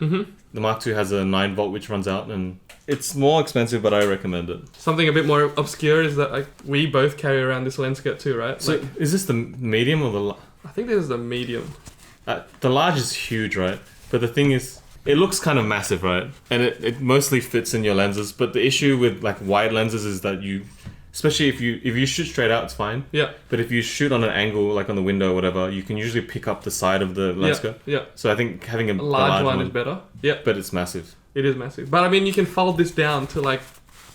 The Mark II has a 9-volt which runs out, and it's more expensive, but I recommend it. Something a bit more obscure is that like we both carry around this lens kit too, right? So is this the medium or the? I think this is the medium. The large is huge, right? But the thing is, it looks kind of massive, right? And it mostly fits in your lenses. But the issue with like wide lenses is that you, especially if you shoot straight out, it's fine. Yeah. But if you shoot on an angle, like on the window or whatever, you can usually pick up the side of the lens scope. Yeah. So I think having a large one is better. Yeah. But it's massive. It is massive. But I mean, you can fold this down to like,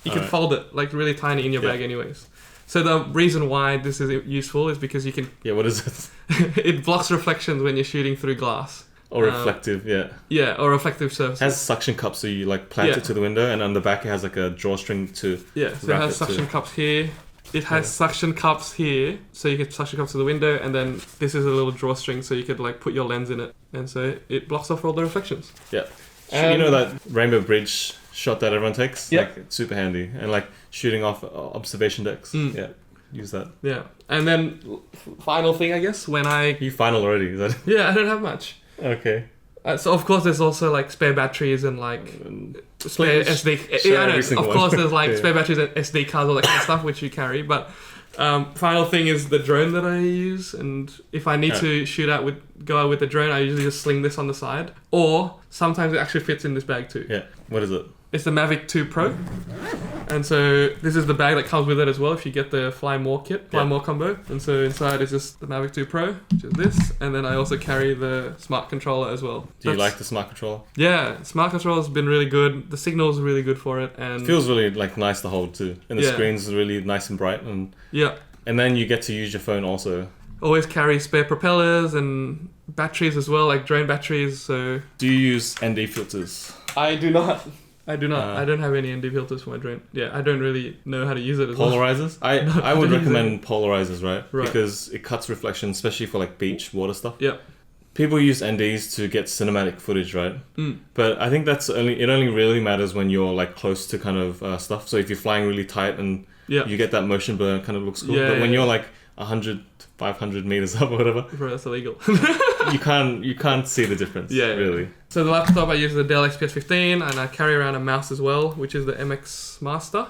you can fold it like really tiny in your bag anyways. So the reason why this is useful is because you can... Yeah, what is it? It blocks reflections when you're shooting through glass. Or reflective, Yeah, or reflective surfaces. It has suction cups, so you like plant it to the window, and on the back it has like a drawstring to so it has suction cups here. It has suction cups here, so you can suction cups to the window, and then this is a little drawstring, so you could like put your lens in it, and so it blocks off all the reflections. Yeah. You know that Rainbow Bridge shot that everyone takes? Yeah. Like, it's super handy. And like shooting off observation decks. Yeah. Use that. Yeah. And then final thing, I guess, when I... You final already, is that? Yeah, I don't have much. Okay. So of course there's also like spare batteries and like spare SD... Sure, I know. Of course there's like spare batteries and SD cards, all that kind of stuff, which you carry. But final thing is the drone that I use. And if I need to go out with the drone, I usually just sling this on the side. Or sometimes it actually fits in this bag too. Yeah. What is it? It's the Mavic 2 Pro. And so this is the bag that comes with it as well if you get the Fly More kit, Fly More combo. And so inside is just the Mavic 2 Pro, which is this. And then I also carry the smart controller as well. Do you like the smart controller? Yeah, smart controller has been really good. The signal's really good for it. And it feels really like nice to hold too. And the screen's really nice and bright. And and then you get to use your phone also. Always carry spare propellers and batteries as well, like drone batteries. So do you use ND filters? I do not. I do not. I don't have any ND filters for my drone. Yeah, I don't really know how to use it as Polarizers? Well. I would recommend polarizers, right? Because it cuts reflection, especially for like beach water stuff. Yeah. People use NDs to get cinematic footage, right? But I think it only really matters when you're like close to kind of stuff. So if you're flying really tight and you get that motion blur, it kind of looks cool. But when you're like 100, 500 meters up or whatever, bro, that's illegal. you can't see the difference. Really. So the laptop I use the Dell XPS 15, and I carry around a mouse as well, which is the MX Master.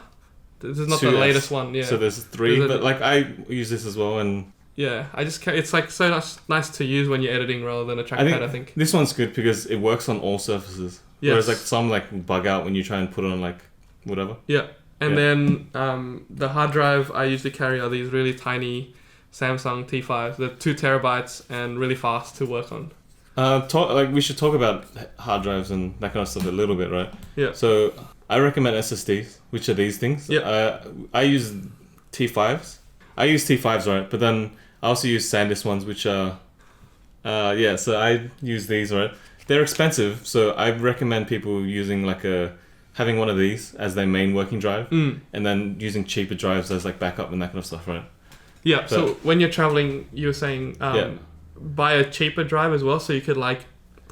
This is not the latest one. Yeah. So there's 3, but like I use this as well, and I just carry, it's like so nice to use when you're editing rather than a trackpad. I think this one's good because it works on all surfaces. Yes. Whereas like some like bug out when you try and put it on like whatever. Yeah. And then the hard drive I usually carry are these really tiny Samsung T5s. They're 2 terabytes and really fast to work on. We should talk about hard drives and that kind of stuff a little bit, right? Yeah. So I recommend SSDs, which are these things. Yeah. I use T5s. I use T5s, right? But then I also use SanDisk ones, which are so I use these, right? They're expensive, so I recommend people using having one of these as their main working drive, and then using cheaper drives as like backup and that kind of stuff, right? Yeah. So when you're traveling, you were saying buy a cheaper drive as well, so you could like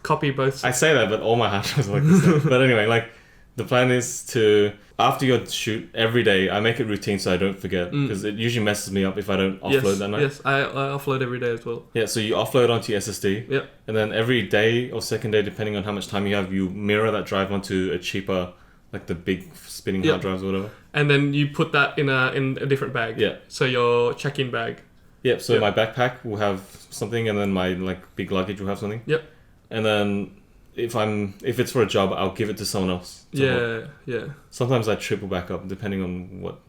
copy both. I say that, but all my hard drives are like this. But anyway, like the plan is to, after your shoot every day, I make it routine so I don't forget, because it usually messes me up if I don't offload that night. Yes, I offload every day as well. Yeah, so you offload onto your SSD. Yeah. And then every day or second day, depending on how much time you have, you mirror that drive onto a cheaper, like the big spinning hard drives or whatever. And then you put that in a different bag. Yeah. So your check-in bag. Yep. So my backpack will have something, and then my like big luggage will have something. Yep. And then if it's for a job, I'll give it to someone else. Yeah. Sometimes I triple back up depending on what.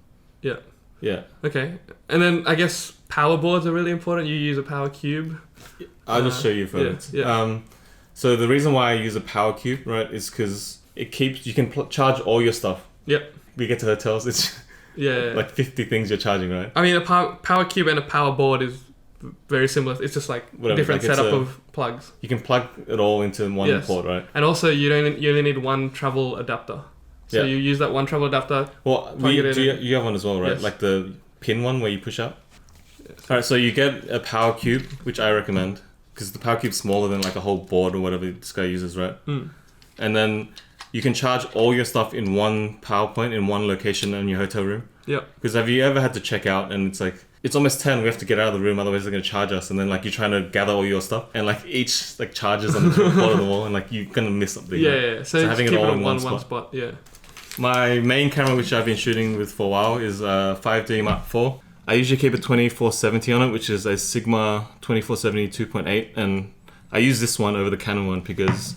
Yeah. Yeah. Okay. And then I guess power boards are really important. You use a power cube. I'll just show you photos. Yeah. So the reason why I use a power cube, right, is because it keeps, you can charge all your stuff. Yep. We get to hotels, it's like 50 things you're charging, right? I mean, a power cube and a power board is very similar. It's just like different setup of plugs. You can plug it all into one port, right? And also you only need one travel adapter. So you use that one travel adapter. Well, you have one as well, right? Yes. Like the pin one where you push up. Yes. All right, so you get a power cube, which I recommend. because the power cube's smaller than like a whole board or whatever this guy uses, right? And then you can charge all your stuff in one power point in one location in your hotel room. Yep. Because have you ever had to check out and it's like, it's almost 10, we have to get out of the room, otherwise they're going to charge us. And then like you're trying to gather all your stuff and like each like charges on the bottom of the wall and like you're going to miss something. Yeah. So having it all in one spot. Yeah. My main camera, which I've been shooting with for a while, is a 5D Mark IV. I usually keep a 2470 on it, which is a Sigma 2470 2.8. And I use this one over the Canon one because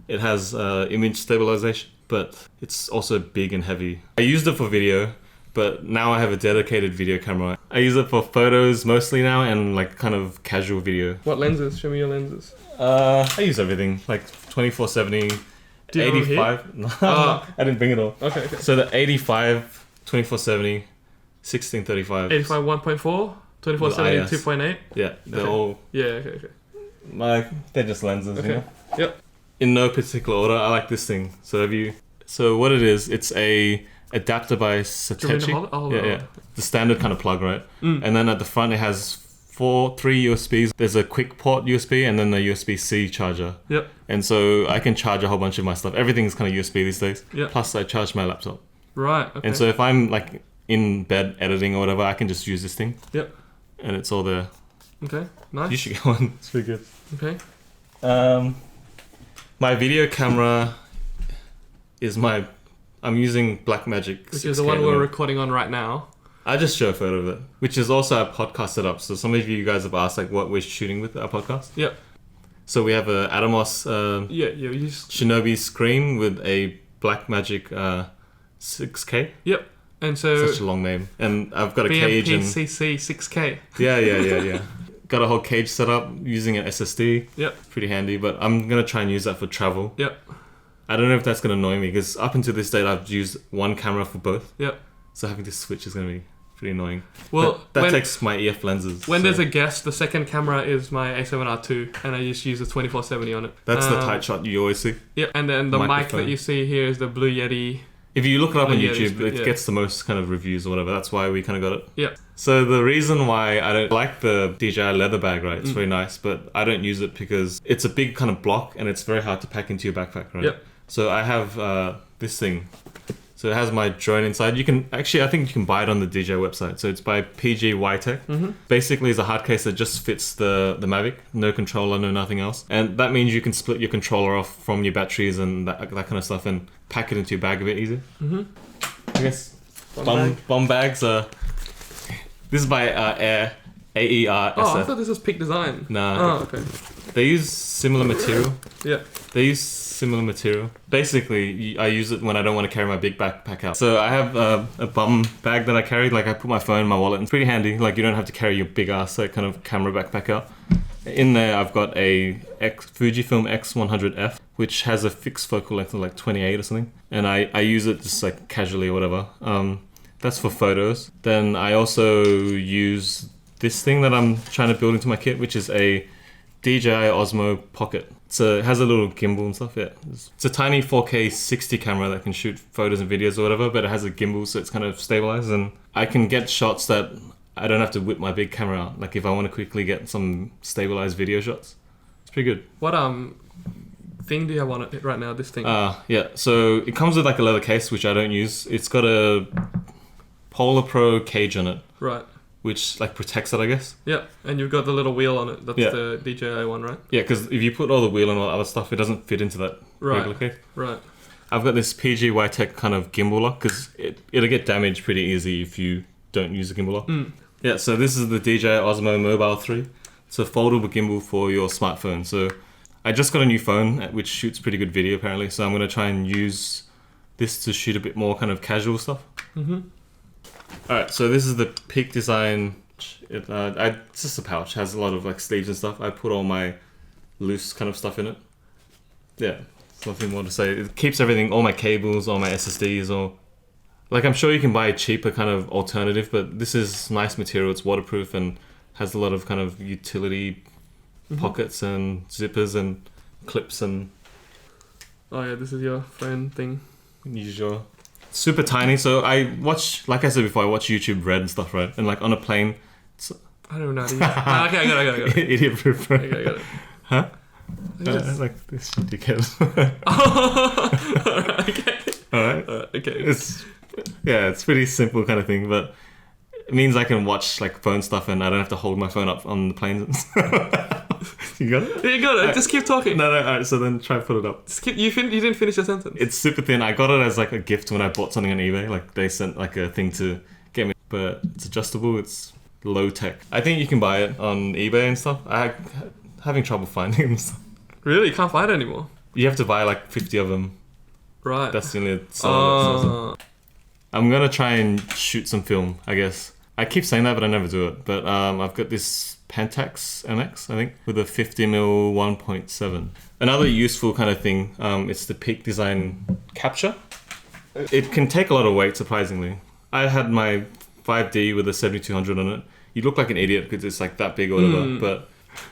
it has image stabilization, but it's also big and heavy. I used it for video, but now I have a dedicated video camera. I use it for photos mostly now and like kind of casual video. What lenses? Show me your lenses. I use everything, like 2470, 85. No, I didn't bring it all. Okay. So the 85, 2470, 1635. 85 1.4, 2470 2.8. Yeah, they're all. Yeah. Okay. They're just lenses. Okay. You know? Yep. In no particular order, I like this thing. So what it is, it's a adapter by Satechi. Yeah. The standard kind of plug, right? And then at the front it has three USBs. There's a quick port USB and then the USB-C charger. Yep. And so I can charge a whole bunch of my stuff. Everything's kind of USB these days. Yep. Plus I charge my laptop. Right. Okay. And so if I'm like in bed editing or whatever, I can just use this thing. Yep. And it's all there. Okay. Nice. You should get one. It's pretty good. Okay. My video camera is I'm using Blackmagic. Which is the one we're recording on right now. I just show a photo of it, which is also our podcast setup. So some of you guys have asked like what we're shooting with our podcast. Yep. So we have a Atomos Shinobi screen with a Blackmagic 6K. Yep. And so such a long name. And I've got a cage and BMPCC 6K. Yeah. Got a whole cage set up using an SSD. Yep. Pretty handy, but I'm going to try and use that for travel. Yep. I don't know if that's going to annoy me because up until this date I've used one camera for both. Yep. So having to switch is going to be pretty annoying. Well, that takes my EF lenses. When there's a guest, the second camera is my A7R2 and I just use a 2470 on it. That's the tight shot you always see. Yep. And then the mic that you see here is the Blue Yeti. If you look it up on YouTube, it gets the most kind of reviews or whatever. That's why we kind of got it. Yeah. So the reason why I don't like the DJI leather bag, right? It's very nice, but I don't use it because it's a big kind of block and it's very hard to pack into your backpack, right? Yep. So I have this thing. So it has my drone inside. You can I think you can buy it on the DJI website. So it's by PG Ytech. Basically, it's a hard case that just fits the Mavic. No controller, no nothing else. And that means you can split your controller off from your batteries and that kind of stuff and pack it into your bag a bit easier. I guess bomb bags are... This is by AER SF. Oh, I thought this was Peak Design. Nah. Oh, okay. They use similar material. Yeah. They use similar material. Basically, I use it when I don't want to carry my big backpack out. So I have a bum bag that I carry. Like I put my phone, my wallet. It's pretty handy. Like you don't have to carry your big ass like kind of camera backpack out. In there, I've got a Fujifilm X100F, which has a fixed focal length of like 28 or something. And I use it just like casually or whatever. That's for photos. Then I also use this thing that I'm trying to build into my kit, which is a DJI Osmo Pocket. So it has a little gimbal and stuff, yeah. It's a tiny 4K 60 camera that can shoot photos and videos or whatever, but it has a gimbal so it's kind of stabilized and I can get shots that I don't have to whip my big camera out. Like if I want to quickly get some stabilized video shots. It's pretty good. What thing do you have on it right now, this thing? Yeah, so it comes with like a leather case, which I don't use. It's got a Polar Pro cage on it. Right. Which like protects it, I guess. Yeah, and you've got the little wheel on it. That's the DJI one, right? Yeah, because if you put all the wheel and all that other stuff, it doesn't fit into that regular case. Right. I've got this PG Ytech kind of gimbal lock because it'll get damaged pretty easy if you don't use a gimbal lock. Yeah, so this is the DJI Osmo Mobile 3. It's a foldable gimbal for your smartphone. So I just got a new phone which shoots pretty good video apparently. So I'm going to try and use this to shoot a bit more kind of casual stuff. Alright, so this is the Peak Design. It's just a pouch. It has a lot of like sleeves and stuff. I put all my loose kind of stuff in it. Yeah, there's nothing more to say. It keeps everything, all my cables, all my SSDs, all... Like I'm sure you can buy a cheaper kind of alternative, but this is nice material. It's waterproof and has a lot of kind of utility pockets and zippers and clips and... Oh yeah, this is your phone thing. Use your... Super tiny, so I watch, like I said before, I watch YouTube Red and stuff, right? And like on a plane, I don't know how to use it. Okay, I got it. Idiot proof, right? Okay, I got it. Huh? Like this dickhead. Alright. Okay. It's pretty simple kind of thing, but it means I can watch like phone stuff and I don't have to hold my phone up on the planes. You got it? Yeah, you got it. Just keep talking. No. Alright, so then try and put it up. You didn't finish your sentence. It's super thin. I got it as like a gift when I bought something on eBay. Like they sent like a thing to get me, but it's adjustable. It's low tech. I think you can buy it on eBay and stuff. I'm having trouble finding them. Really? You can't find it anymore? You have to buy like 50 of them. Right. That's the only solid. I'm gonna try and shoot some film, I guess. I keep saying that, but I never do it. But I've got this Pentax MX, I think, with a 50mm 1.7. Another useful kind of thing, it's the peak design capture. It can take a lot of weight, surprisingly. I had my 5D with a 7200 on it. You look like an idiot because it's like that big or whatever, but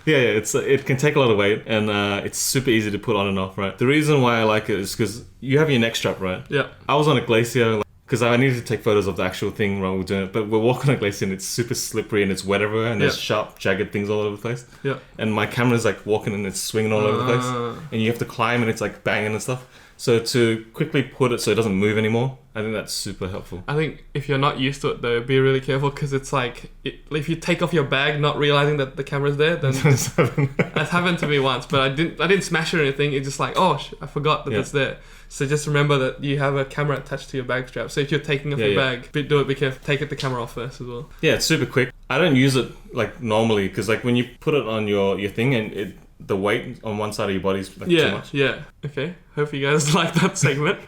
yeah, it can take a lot of weight and it's super easy to put on and off, right? The reason why I like it is because you have your neck strap, right? Yeah. I was on a glacier because I needed to take photos of the actual thing while we're doing it, but we're walking on a glacier and it's super slippery and it's wet everywhere and there's sharp, jagged things all over the place. Yeah. And my camera's like walking and it's swinging all over the place and you have to climb and it's like banging and stuff. So to quickly put it so it doesn't move anymore, I think that's super helpful. I think if you're not used to it though, be really careful because it's like, if you take off your bag not realizing that the camera's there, then that's happened to me once, but I didn't smash it or anything. It's just like, I forgot that it's there. So just remember that you have a camera attached to your bag strap. So if you're taking off your bag, be careful. Take the camera off first as well. Yeah, it's super quick. I don't use it like normally because like when you put it on your thing and the weight on one side of your body is like too much. Yeah. Okay. Hope you guys like that segment.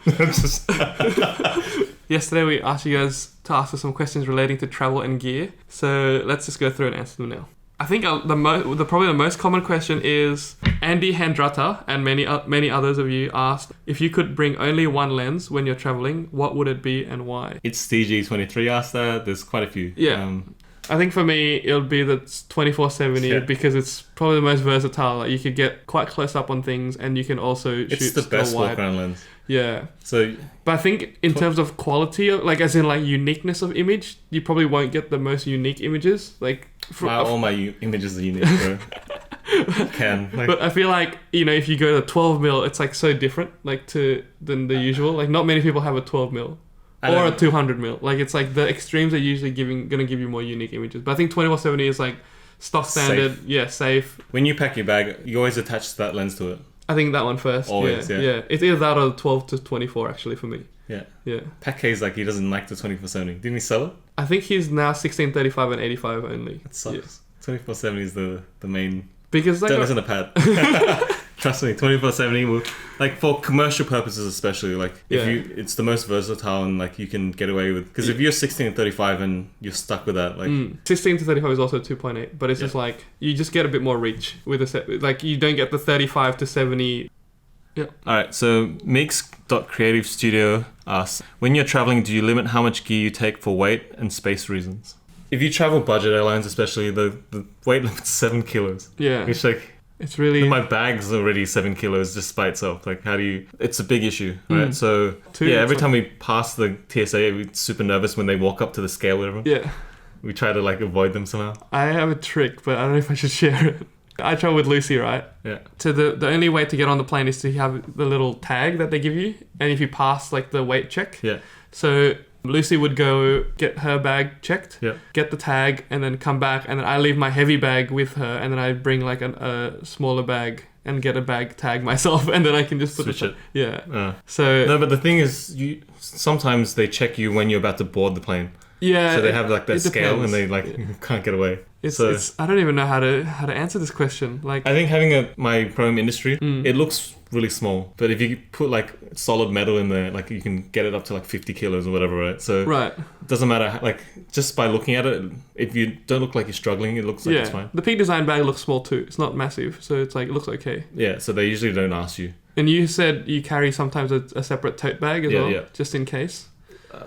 Yesterday we asked you guys to ask us some questions relating to travel and gear. So let's just go through and answer them now. I think probably the most common question is Andy Handrata and many others of you asked if you could bring only one lens when you're traveling, what would it be and why? It's DG23 asked that. There's quite a few. Yeah. I think for me, it would be the 24-70 because it's probably the most versatile. Like, you could get quite close up on things and you can also shoot It's the best walk-around lens. Yeah. So, but I think in terms of quality, like as in like uniqueness of image, you probably won't get the most unique images. Like all my images are unique, bro. But I feel like, if you go to 12mm, it's like so different than the usual. Like not many people have a 12mm. Or a 200mm. Like it's like the extremes are usually gonna give you more unique images. But I think 24-70 is like stock standard. Safe. Yeah, safe. When you pack your bag, you always attach that lens to it. I think that one first. Always, yeah. It's either that or 12-24 actually for me. Yeah. Yeah. Pat K's like he doesn't like the 24-70. Didn't he sell it? I think he's now 16-35 and 85 only. That sucks. 24-70 is the main. Because don't listen to Pat. Trust me, 24-70 will, like for commercial purposes especially, like it's the most versatile and like you can get away with, because if you're 16-35 and you're stuck with that, like 16-35 is also 2.8, but it's just like you just get a bit more reach with a set, like you don't get the 35-70. Yeah. Alright, so Mix.Creative Studio asks, when you're traveling, do you limit how much gear you take for weight and space reasons? If you travel budget airlines especially, the weight limit's 7 kilos. Yeah. It's like, it's really... My bag's already 7 kilos just by itself. Like, how do you... It's a big issue, right? So, every time we pass the TSA, we're super nervous when they walk up to the scale or whatever. Yeah. We try to, like, avoid them somehow. I have a trick, but I don't know if I should share it. I travel with Lucy, right? Yeah. So the only way to get on the plane is to have the little tag that they give you. And if you pass, like, the weight check. Yeah. So... Lucy would go get her bag checked, get the tag, and then come back, and then I leave my heavy bag with her, and then I bring like a smaller bag and get a bag tag myself, and then I can just switch it. Yeah. So no, but the thing is, sometimes they check you when you're about to board the plane. Yeah. So they have like that scale, and they like can't get away. It's I don't even know how to answer this question. Like I think having my chrome industry, it looks really small, but if you put like solid metal in there, like you can get it up to like 50 kilos or whatever, right? So it doesn't matter, like just by looking at it, if you don't look like you're struggling, it looks like it's fine. The Peak Design bag looks small too. It's not massive, so it's like it looks okay. Yeah, so they usually don't ask you. And you said you carry sometimes a separate tote bag as well, just in case.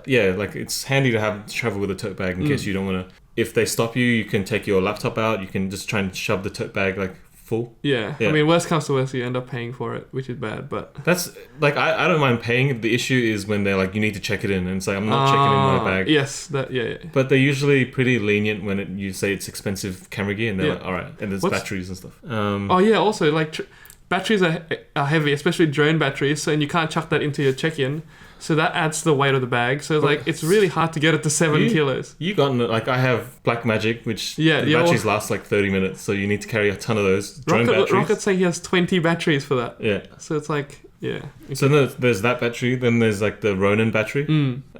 Like it's handy to travel with a tote bag in case you don't want to. If they stop you, you can take your laptop out. You can just try and shove the tote bag like full. Yeah. I mean, worst comes to worst, you end up paying for it, which is bad, but... That's, like, I don't mind paying. The issue is when they're like, you need to check it in, and it's like, I'm not checking in my bag. Yes, But they're usually pretty lenient when you say it's expensive camera gear, and they're like, alright, and there's batteries and stuff. Also, like, batteries are heavy, especially drone batteries, and you can't chuck that into your check-in. So that adds to the weight of the bag. So like it's really hard to get it to 7 kilos. You got like I have Black Magic, which the batteries last like 30 minutes, so you need to carry a ton of those. Rocket's saying he has 20 batteries for that. Yeah. So it's like So there's that battery. Then there's like the Ronin battery.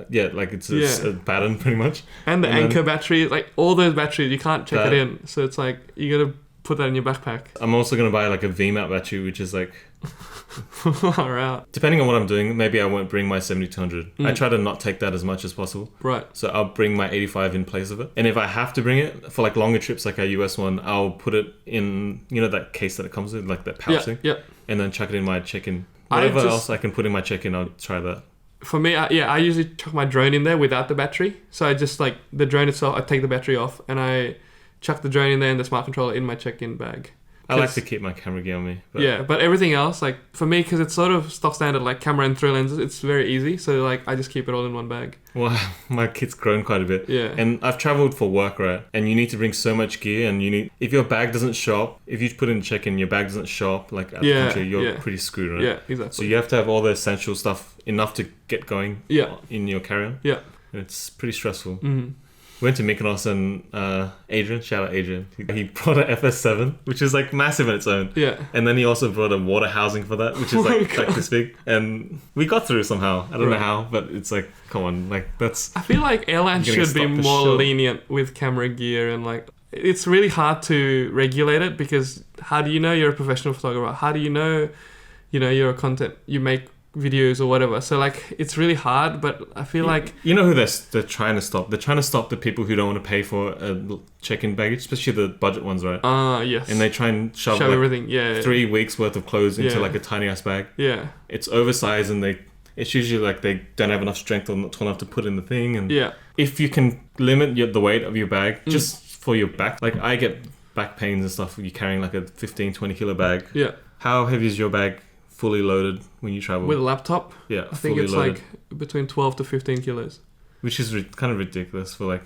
Like it's a pattern pretty much. And the Anchor battery, like all those batteries, you can't check it in. So it's like you gotta put that in your backpack. I'm also gonna buy like a V-mount battery, which is like. Alright. Depending on what I'm doing, maybe I won't bring my 7200. I try to not take that as much as possible. Right. So I'll bring my 85 in place of it. And if I have to bring it for like longer trips, like our US one, I'll put it in, that case that it comes in, like that pouch thing. Yep. And then chuck it in my check-in. Whatever else I can put in my check-in, I'll try that. For me, I usually chuck my drone in there without the battery. So I just like the drone itself, I take the battery off and I chuck the drone in there and the smart controller in my check-in bag. I like to keep my camera gear on me. But everything else, like for me, because it's sort of stock standard, like camera and 3 lenses, it's very easy. So like I just keep it all in one bag. Well, my kit's grown quite a bit. Yeah. And I've traveled for work, right? And you need to bring so much gear, and if your bag doesn't show up, if you put in check-in, your bag doesn't show up, like at the country, you're pretty screwed, right? Yeah, exactly. So you have to have all the essential stuff enough to get going in your carry-on. Yeah. And it's pretty stressful. Mm-hmm. Went to Mykonos and Adrian, shout out Adrian, he brought an FS7, which is like massive in its own. Yeah. And then he also brought a water housing for that, which is like this big. And we got through somehow. I don't know how, but it's like, come on, like that's... I feel like airlines should be more lenient with camera gear and like... It's really hard to regulate it because how do you know you're a professional photographer? How do you know, you're a content, you make videos or whatever. So like it's really hard, but I feel like who they're trying to stop. They're trying to stop the people who don't want to pay for a check-in baggage, especially the budget ones, right? Yes. And they try and shove like everything. 3 weeks worth of clothes into like a tiny ass bag. Yeah. It's oversized and it's usually like they don't have enough strength or not tall enough to put in the thing. And if you can limit the weight of your bag just for your back, like I get back pains and stuff when you're carrying like a 15-20 kilo bag. Yeah. How heavy is your bag? Fully loaded when you travel with a laptop. Yeah, I think it's loaded. Like between 12 to 15 kilos, which is kind of ridiculous for like.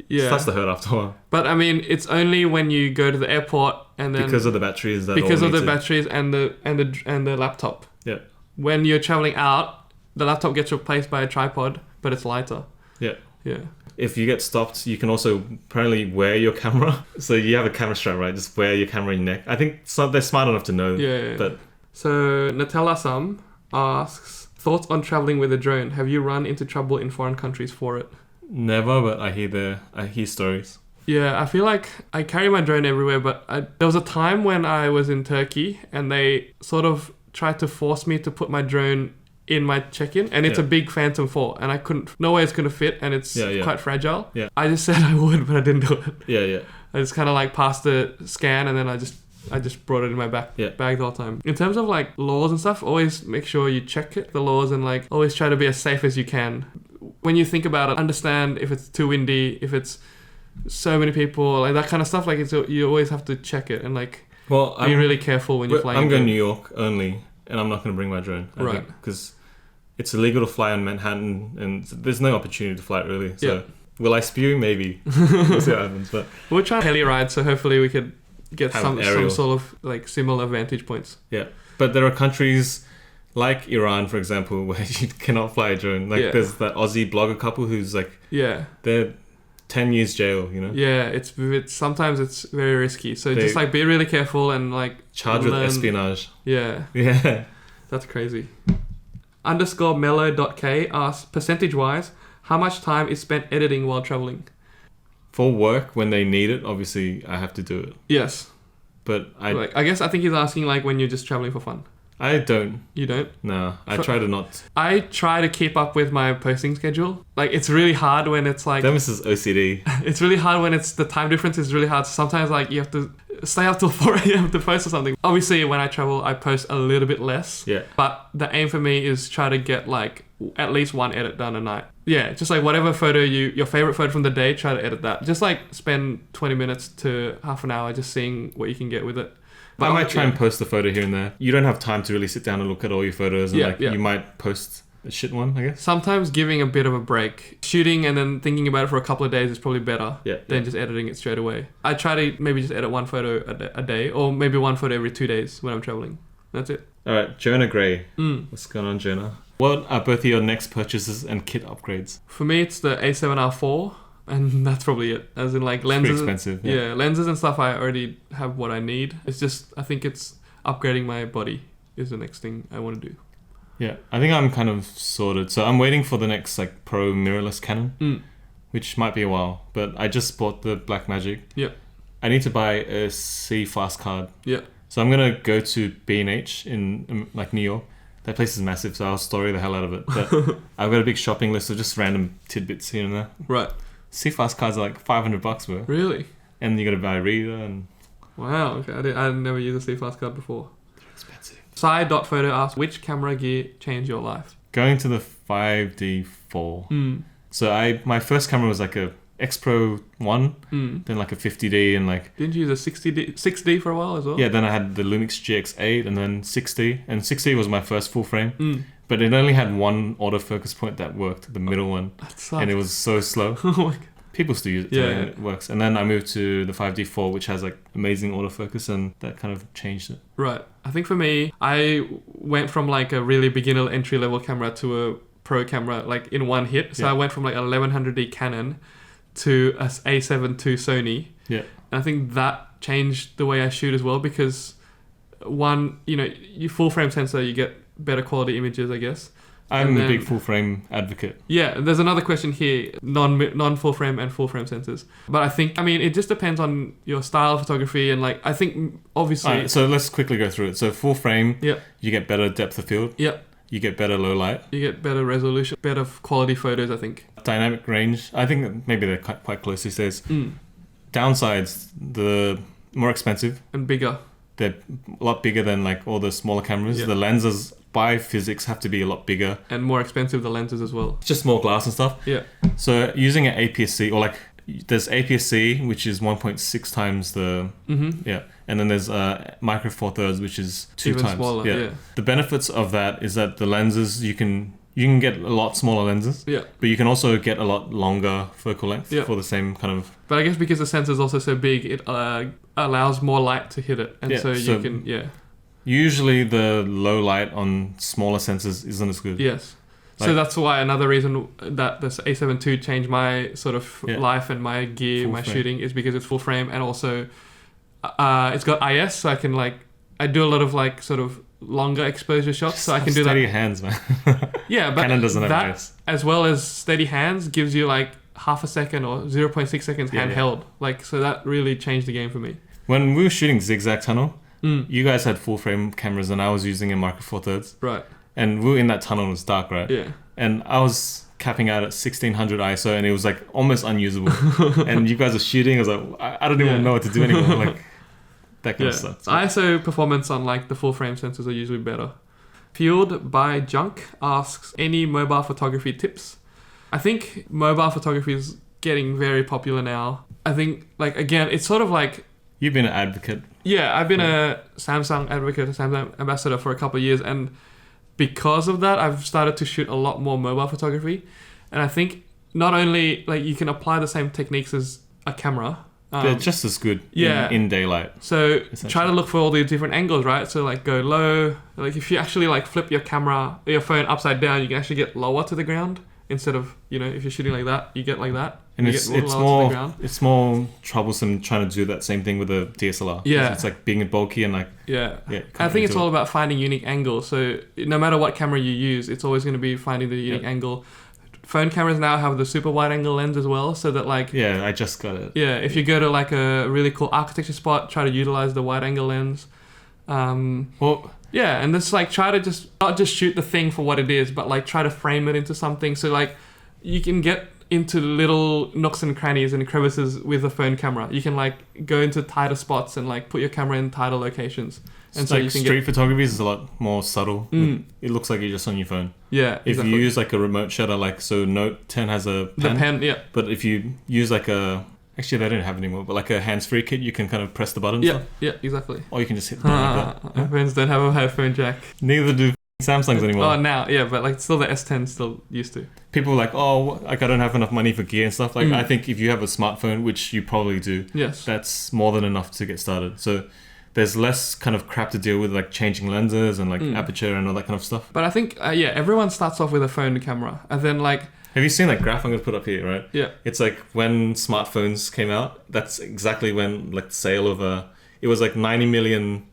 It starts to hurt after a while. But I mean, it's only when you go to the airport and then because of the batteries batteries and the laptop. Yeah. When you're traveling out, the laptop gets replaced by a tripod, but it's lighter. Yeah. Yeah. If you get stopped, you can also apparently wear your camera. So you have a camera strap, right? Just wear your camera in your neck. I think they're smart enough to know. Yeah. But. So Natella Sam asks, thoughts on traveling with a drone? Have you run into trouble in foreign countries for it? Never, but I hear stories. Yeah, I feel like I carry my drone everywhere, but there was a time when I was in Turkey and they sort of tried to force me to put my drone in my check-in, and it's a big Phantom 4 and I couldn't, no way it's going to fit and it's quite fragile. Yeah. I just said I would, but I didn't do it. Yeah. I just kind of like passed the scan and then I just brought it in my bag the whole time. In terms of like laws and stuff, always make sure you check the laws and like always try to be as safe as you can. When you think about it, understand if it's too windy, if it's so many people, like that kind of stuff. Like you always have to check it and like be really careful when you're flying. I'm going to New York only, and I'm not going to bring my drone. Right. Because it's illegal to fly on Manhattan, and there's no opportunity to fly it really. So will I spew? Maybe. We'll see what happens. But we'll try heli ride, so hopefully we could get some sort of like similar vantage points. Yeah, but there are countries like Iran, for example, where you cannot fly a drone. Like there's that Aussie blogger couple who's like, they're 10 years jail, Yeah, it's sometimes it's very risky. So just like be really careful and like charged with espionage. Yeah. That's crazy. _mellow.k asks, percentage wise, how much time is spent editing while traveling? For work, when they need it, obviously I have to do it. Yes. But I guess I think he's asking like when you're just traveling for fun. I don't. You don't? No, I try to not. I try to keep up with my posting schedule. Like it's really hard when it's like... Demas is OCD. It's really hard when it's the time difference is really hard. So sometimes like you have to stay up till 4 a.m. to post or something. Obviously when I travel, I post a little bit less. Yeah. But the aim for me is try to get like at least one edit done a night. Yeah, just like whatever photo your favorite photo from the day, try to edit that. Just like spend 20 minutes to half an hour just seeing what you can get with it. But I might try and post a photo here and there. You don't have time to really sit down and look at all your photos, and you might post a shit one, I guess. Sometimes giving a bit of a break, shooting and then thinking about it for a couple of days is probably better than just editing it straight away. I try to maybe just edit one photo a day, or maybe one photo every 2 days when I'm traveling. That's it. All right, Jonah Gray. What's going on, Jonah? What are both of your next purchases and kit upgrades? For me, it's the A7R4, and that's probably it. As in, like, lenses. It's pretty expensive. Yeah, lenses and stuff, I already have what I need. It's just, I think it's upgrading my body is the next thing I want to do. Yeah, I think I'm kind of sorted. So I'm waiting for the next, like, pro mirrorless Canon, which might be a while. But I just bought the Blackmagic. Yeah. I need to buy a C fast card. Yeah. So I'm going to go to B&H in like New York. That place is massive, so I'll story the hell out of it. But I've got a big shopping list of just random tidbits here and there. Right. C-Fast cards are like $500, bro. Really? And you got to buy a reader and... Wow, okay. I never used a C-Fast card before. They're expensive. Side.photo asks, which camera gear changed your life? Going to the 5D4. So my first camera was like a X Pro 1, then like a 50D and like... Didn't you use a 6D for a while as well? Yeah, then I had the Lumix GX8 and then 6D. And 6D was my first full frame. But it only had one autofocus point that worked, the middle one. That sucks. And it was so slow. Oh my God. People still use it today and it works. And then I moved to the 5D4, which has like amazing autofocus, and that kind of changed it. Right. I think for me, I went from like a really beginner entry level camera to a pro camera like in one hit. So I went from like a 1100D Canon to a A7 II Sony. Yeah. And I think that changed the way I shoot as well, because one, you full frame sensor, you get better quality images, I guess. I'm a big full frame advocate. Yeah, there's another question here, non full frame and full frame sensors. But I think, it just depends on your style of photography, and like, I think obviously... Alright, so let's quickly go through it. So full frame, you get better depth of field. Yep. You get better low light. You get better resolution, better quality photos, I think. Dynamic range, I think that maybe they're quite close these days. Downsides, the more expensive. And bigger. They're a lot bigger than like all the smaller cameras. Yeah. The lenses, by physics, have to be a lot bigger. And more expensive, the lenses as well. It's just more glass and stuff. Yeah. So using an APS-C, or like, there's APS-C, which is 1.6 times the... Yeah. And then there's Micro Four Thirds, which is 2 even times. Smaller, yeah. The benefits of that is that the lenses, you can get a lot smaller lenses. Yeah. But you can also get a lot longer focal length for the same kind of... But I guess because the sensor is also so big, it allows more light to hit it. And so you can... Usually the low light on smaller sensors isn't as good. Yes. So that's why another reason that this A7 II changed my sort of life and my gear, full frame. Shooting, is because it's full frame, and also it's got IS, so I can I do a lot of like sort of longer exposure shots, so I can do that. Steady hands, man. Yeah, but Canon doesn't have that, IS. As well as steady hands, gives you like half a second or 0.6 seconds handheld. So that really changed the game for me. When we were shooting Zigzag Tunnel, you guys had full frame cameras and I was using a Micro Four Thirds. Right. And we were in that tunnel, it was dark, right? Yeah. And I was capping out at 1600 ISO and it was like almost unusable. And you guys are shooting, I was like, I don't even know what to do anymore. Like, that kind of stuff. So. ISO performance on like the full frame sensors are usually better. Fueled by Junk asks, any mobile photography tips? I think mobile photography is getting very popular now. I think, like, again, it's sort of like... You've been an advocate. Yeah, I've been a Samsung advocate, a Samsung ambassador for a couple of years, and because of that, I've started to shoot a lot more mobile photography. And I think not only like you can apply the same techniques as a camera, they're just as good in daylight. So try to look for all the different angles, right? So like go low. Like if you actually like flip your phone upside down, you can actually get lower to the ground instead of, if you're shooting like that, you get like that. And it's more troublesome trying to do that same thing with a DSLR. Yeah. It's like being bulky and like... Yeah. I think it's all about finding unique angles. So no matter what camera you use, it's always going to be finding the unique angle. Phone cameras now have the super wide angle lens as well, so that like... Yeah, I just got it. Yeah, if you go to like a really cool architecture spot, try to utilize the wide angle lens. Yeah, and just like try to not just shoot the thing for what it is, but like try to frame it into something. So like you can get into little nooks and crannies and crevices with a phone camera. You can like go into tighter spots and like put your camera in tighter locations. And so like you can street photography is a lot more subtle. It looks like you're just on your phone. Yeah, If you use like a remote shutter, like so Note 10 has a pen. The pen, yeah. But if you use like a Actually, they don't have anymore, but like a hands-free kit, you can kind of press the button. Yeah, exactly. Or you can just hit the like that. My friends don't have a headphone jack. Neither do Samsungs anymore. Oh, now, yeah, but like still the S10 still used to. People are like, oh, like I don't have enough money for gear and stuff. Like I think if you have a smartphone, which you probably do, yes, that's more than enough to get started. So there's less kind of crap to deal with, like changing lenses and like aperture and all that kind of stuff. But I think, everyone starts off with a phone camera, and then like. Have you seen that graph I'm going to put up here, right? Yeah. It's like when smartphones came out, that's exactly when like the sale of it was like 90 million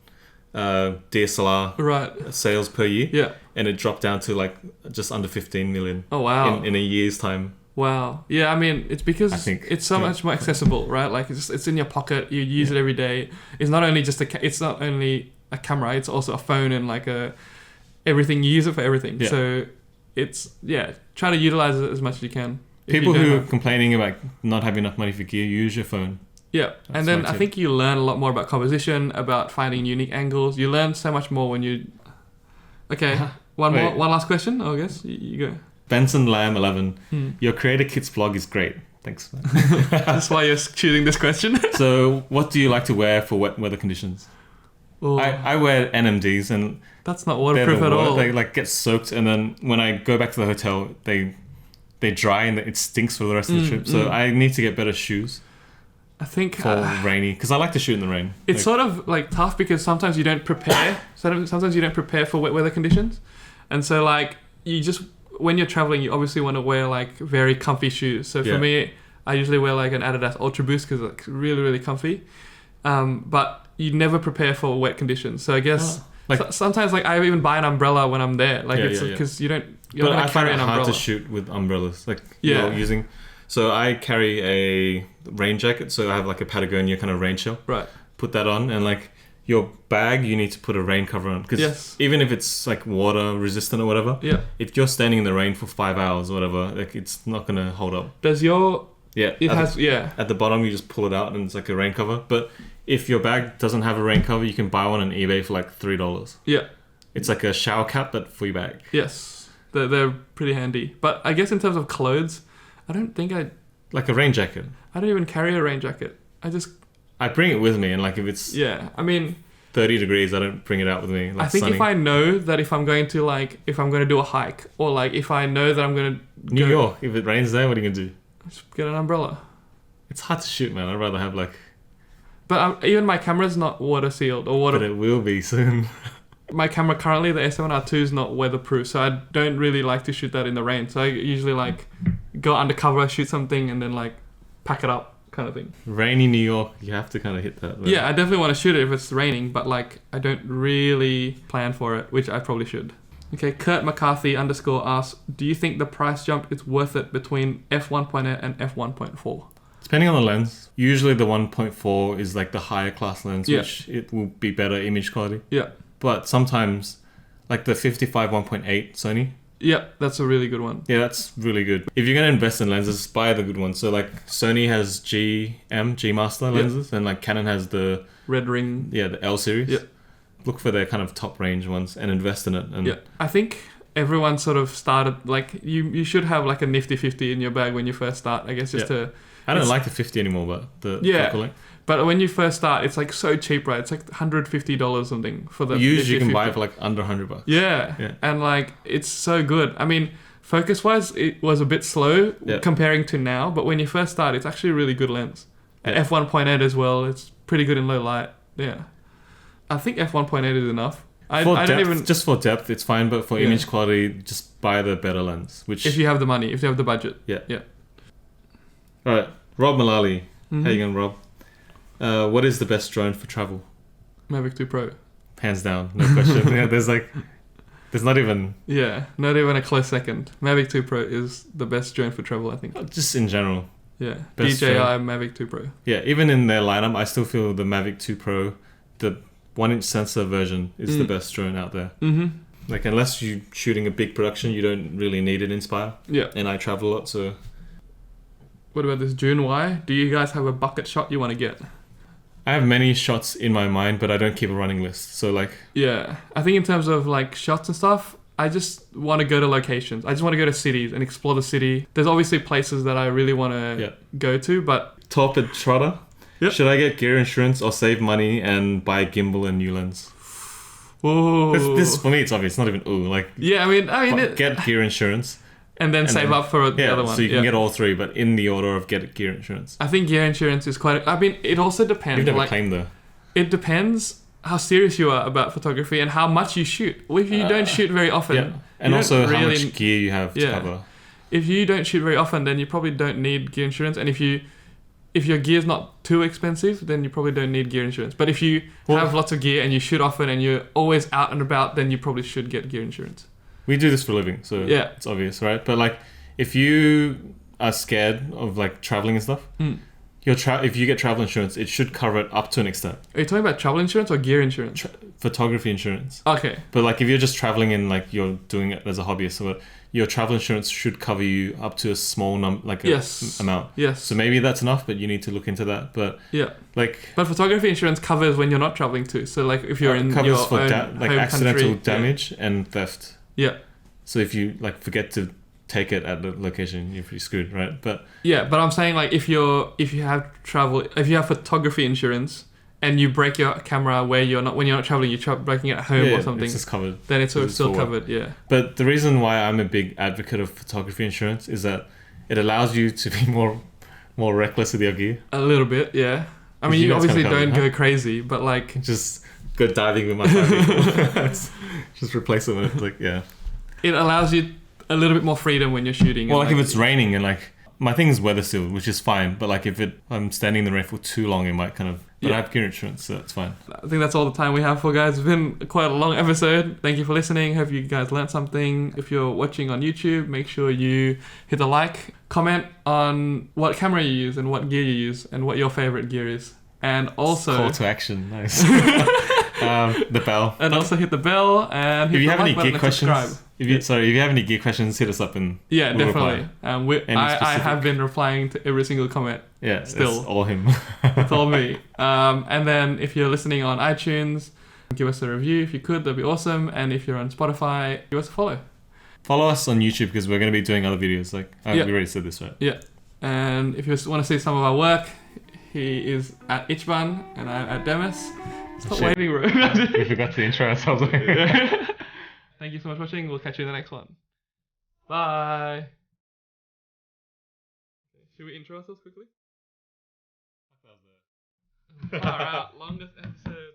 DSLR sales per year. Yeah. And it dropped down to like just under 15 million. Oh, wow. In a year's time. Wow. Yeah, I mean, it's because it's so much more accessible, right? Like it's in your pocket, you use it every day. It's not only just it's not only a camera, it's also a phone and like everything. You use it for everything. Yeah. So it's, try to utilize it as much as you can. People who are complaining about not having enough money for gear, use your phone. Yeah, that's and then I think you learn a lot more about composition, about finding unique angles. You learn so much more when you... Okay, one last question, I guess. You go. Benson Lamb 11. Your Creator Kits blog is great. Thanks, man. That's why you're choosing this question. So, what do you like to wear for wet weather conditions? Oh. I wear NMDs and... That's not waterproof at all. They like get soaked, and then when I go back to the hotel, they dry and it stinks for the rest of the trip. So I need to get better shoes. I think for rainy, because I like to shoot in the rain. It's sort of like tough because sometimes you don't prepare. Sometimes you don't prepare for wet weather conditions, and so like you just when you're traveling, you obviously want to wear like very comfy shoes. So for me, I usually wear like an Adidas Ultra Boost because it's really really comfy. But you never prepare for wet conditions. So I guess. Sometimes, like I even buy an umbrella when I'm there, like it's because you don't. But I find it hard to shoot with umbrellas, like using. So I carry a rain jacket, so I have like a Patagonia kind of rain shell. Right. Put that on, and like your bag, you need to put a rain cover on, because even if it's like water resistant or whatever, if you're standing in the rain for 5 hours or whatever, like it's not gonna hold up. Does your It has at the bottom you just pull it out and it's like a rain cover, but. If your bag doesn't have a rain cover, you can buy one on eBay for like $3. Yeah. It's like a shower cap, but for your bag. Yes. They're pretty handy. But I guess in terms of clothes, I don't think Like a rain jacket. I don't even carry a rain jacket. I bring it with me, and like if it's... Yeah, I mean... 30 degrees, I don't bring it out with me. Like I think sunny. If I know that if I'm going to do a hike, or like if I know that I'm going to... New York, if it rains there, what are you going to do? Just get an umbrella. It's hard to shoot, man. I'd rather have like... But even my camera's not water sealed or water. But it will be soon. My camera currently, the S7R2, is not weatherproof, so I don't really like to shoot that in the rain. So I usually like go undercover, shoot something, and then like pack it up, kind of thing. Rainy New York, you have to kind of hit that. Though. Yeah, I definitely want to shoot it if it's raining, but like I don't really plan for it, which I probably should. Okay, Kurt McCarthy _ asks, do you think the price jump is worth it between f1.8 and f1.4? Depending on the lens. Usually the 1.4 is like the higher class lens, which it will be better image quality. Yeah. But sometimes, like the 55 1.8 Sony. Yeah, that's a really good one. Yeah, that's really good. If you're going to invest in lenses, buy the good ones. So like Sony has G Master lenses, and like Canon has the... Red Ring. Yeah, the L series. Yeah. Look for their kind of top range ones and invest in it. And I think... Everyone sort of started, like, you should have like a nifty 50 in your bag when you first start, I guess, I don't like the 50 anymore, but the but when you first start, it's like so cheap, right? It's like $150 something for the... Usually you can buy it for like under $100. Yeah. And like, it's so good. I mean, focus-wise, it was a bit slow comparing to now, but when you first start, it's actually a really good lens. And f1.8 as well, it's pretty good in low light. Yeah. I think f1.8 is enough. Just for depth, it's fine, but for image quality, just buy the better lens. Which if you have the money, if you have the budget. Yeah. All right, Rob Mullally. Mm-hmm. How you going, Rob? What is the best drone for travel? Mavic 2 Pro. Hands down, no question. There's not even... Yeah, not even a close second. Mavic 2 Pro is the best drone for travel, I think. Just in general. Yeah, best DJI drone. Mavic 2 Pro. Yeah, even in their lineup, I still feel the Mavic 2 Pro, the 1-inch sensor version, is the best drone out there. Mm-hmm. Like, unless you're shooting a big production, you don't really need an Inspire. Yeah. And I travel a lot, so... What about this June Y? Do you guys have a bucket shot you want to get? I have many shots in my mind, but I don't keep a running list. So like... Yeah. I think in terms of like shots and stuff, I just want to go to locations. I just want to go to cities and explore the city. There's obviously places that I really want to go to, but... Torpid trotter. Yep. Should I get gear insurance or save money and buy a gimbal and new lens? Whoa. This for me, it's obvious. It's not even Yeah, I mean, get gear insurance. And then save up for the other one. So you can get all three, but in the order of get gear insurance. I think gear insurance is quite... I mean, it also depends. You've never claimed though. It depends how serious you are about photography and how much you shoot. Well, if you don't shoot very often... And also how much gear you have to cover. If you don't shoot very often, then you probably don't need gear insurance. And if your gear's not too expensive, then you probably don't need gear insurance. But if you have lots of gear and you shoot often and you're always out and about, then you probably should get gear insurance. We do this for a living, so it's obvious, right? But like, if you are scared of like traveling and stuff, if you get travel insurance, it should cover it up to an extent. Are you talking about travel insurance or gear insurance? Photography insurance. Okay. But like, if you're just traveling and like you're doing it as a hobbyist, so your travel insurance should cover you up to a small amount. Yes. So maybe that's enough, but you need to look into that. But but photography insurance covers when you're not traveling too. So like if you're in your for own accidental country, damage and theft. Yeah. So if you like forget to take it at the location, you're pretty screwed, right? But I'm saying like if you have photography insurance and you break your camera when you're not traveling, you're breaking it at home or something, it's just covered. Then it's still covered. Yeah. But the reason why I'm a big advocate of photography insurance is that it allows you to be more reckless with your gear. A little bit, yeah. I mean, you obviously don't go crazy, but like just go diving with my phone. Just replace it with like It allows you a little bit more freedom when you're shooting. Well, like if it's raining and like my thing is weather sealed, which is fine. But like if I'm standing in the rain for too long, it might kind of. But I have gear insurance, so that's fine. I think that's all the time we have for guys. It's been quite a long episode. Thank you for listening. Hope you guys learned something. If you're watching on YouTube, make sure you hit the like, comment on what camera you use and what gear you use and what your favorite gear is, and also call to action. Nice. The bell. And also hit the bell and hit if you the have like any button gear and subscribe. questions, if you have any gear questions, hit us up and we'll definitely. reply. I have been replying to every single comment. Yeah, still it's all him. It's all me. And then if you're listening on iTunes, give us a review if you could. That'd be awesome. And if you're on Spotify, give us a follow. Follow us on YouTube because we're going to be doing other videos. Like we already said this, right? Yeah. And if you want to see some of our work, he is at Itchban and I'm at Demas. Stop waving, bro. We forgot to intro ourselves. Thank you so much for watching. We'll catch you in the next one. Bye. Should we intro ourselves quickly? Far out. Longest episode.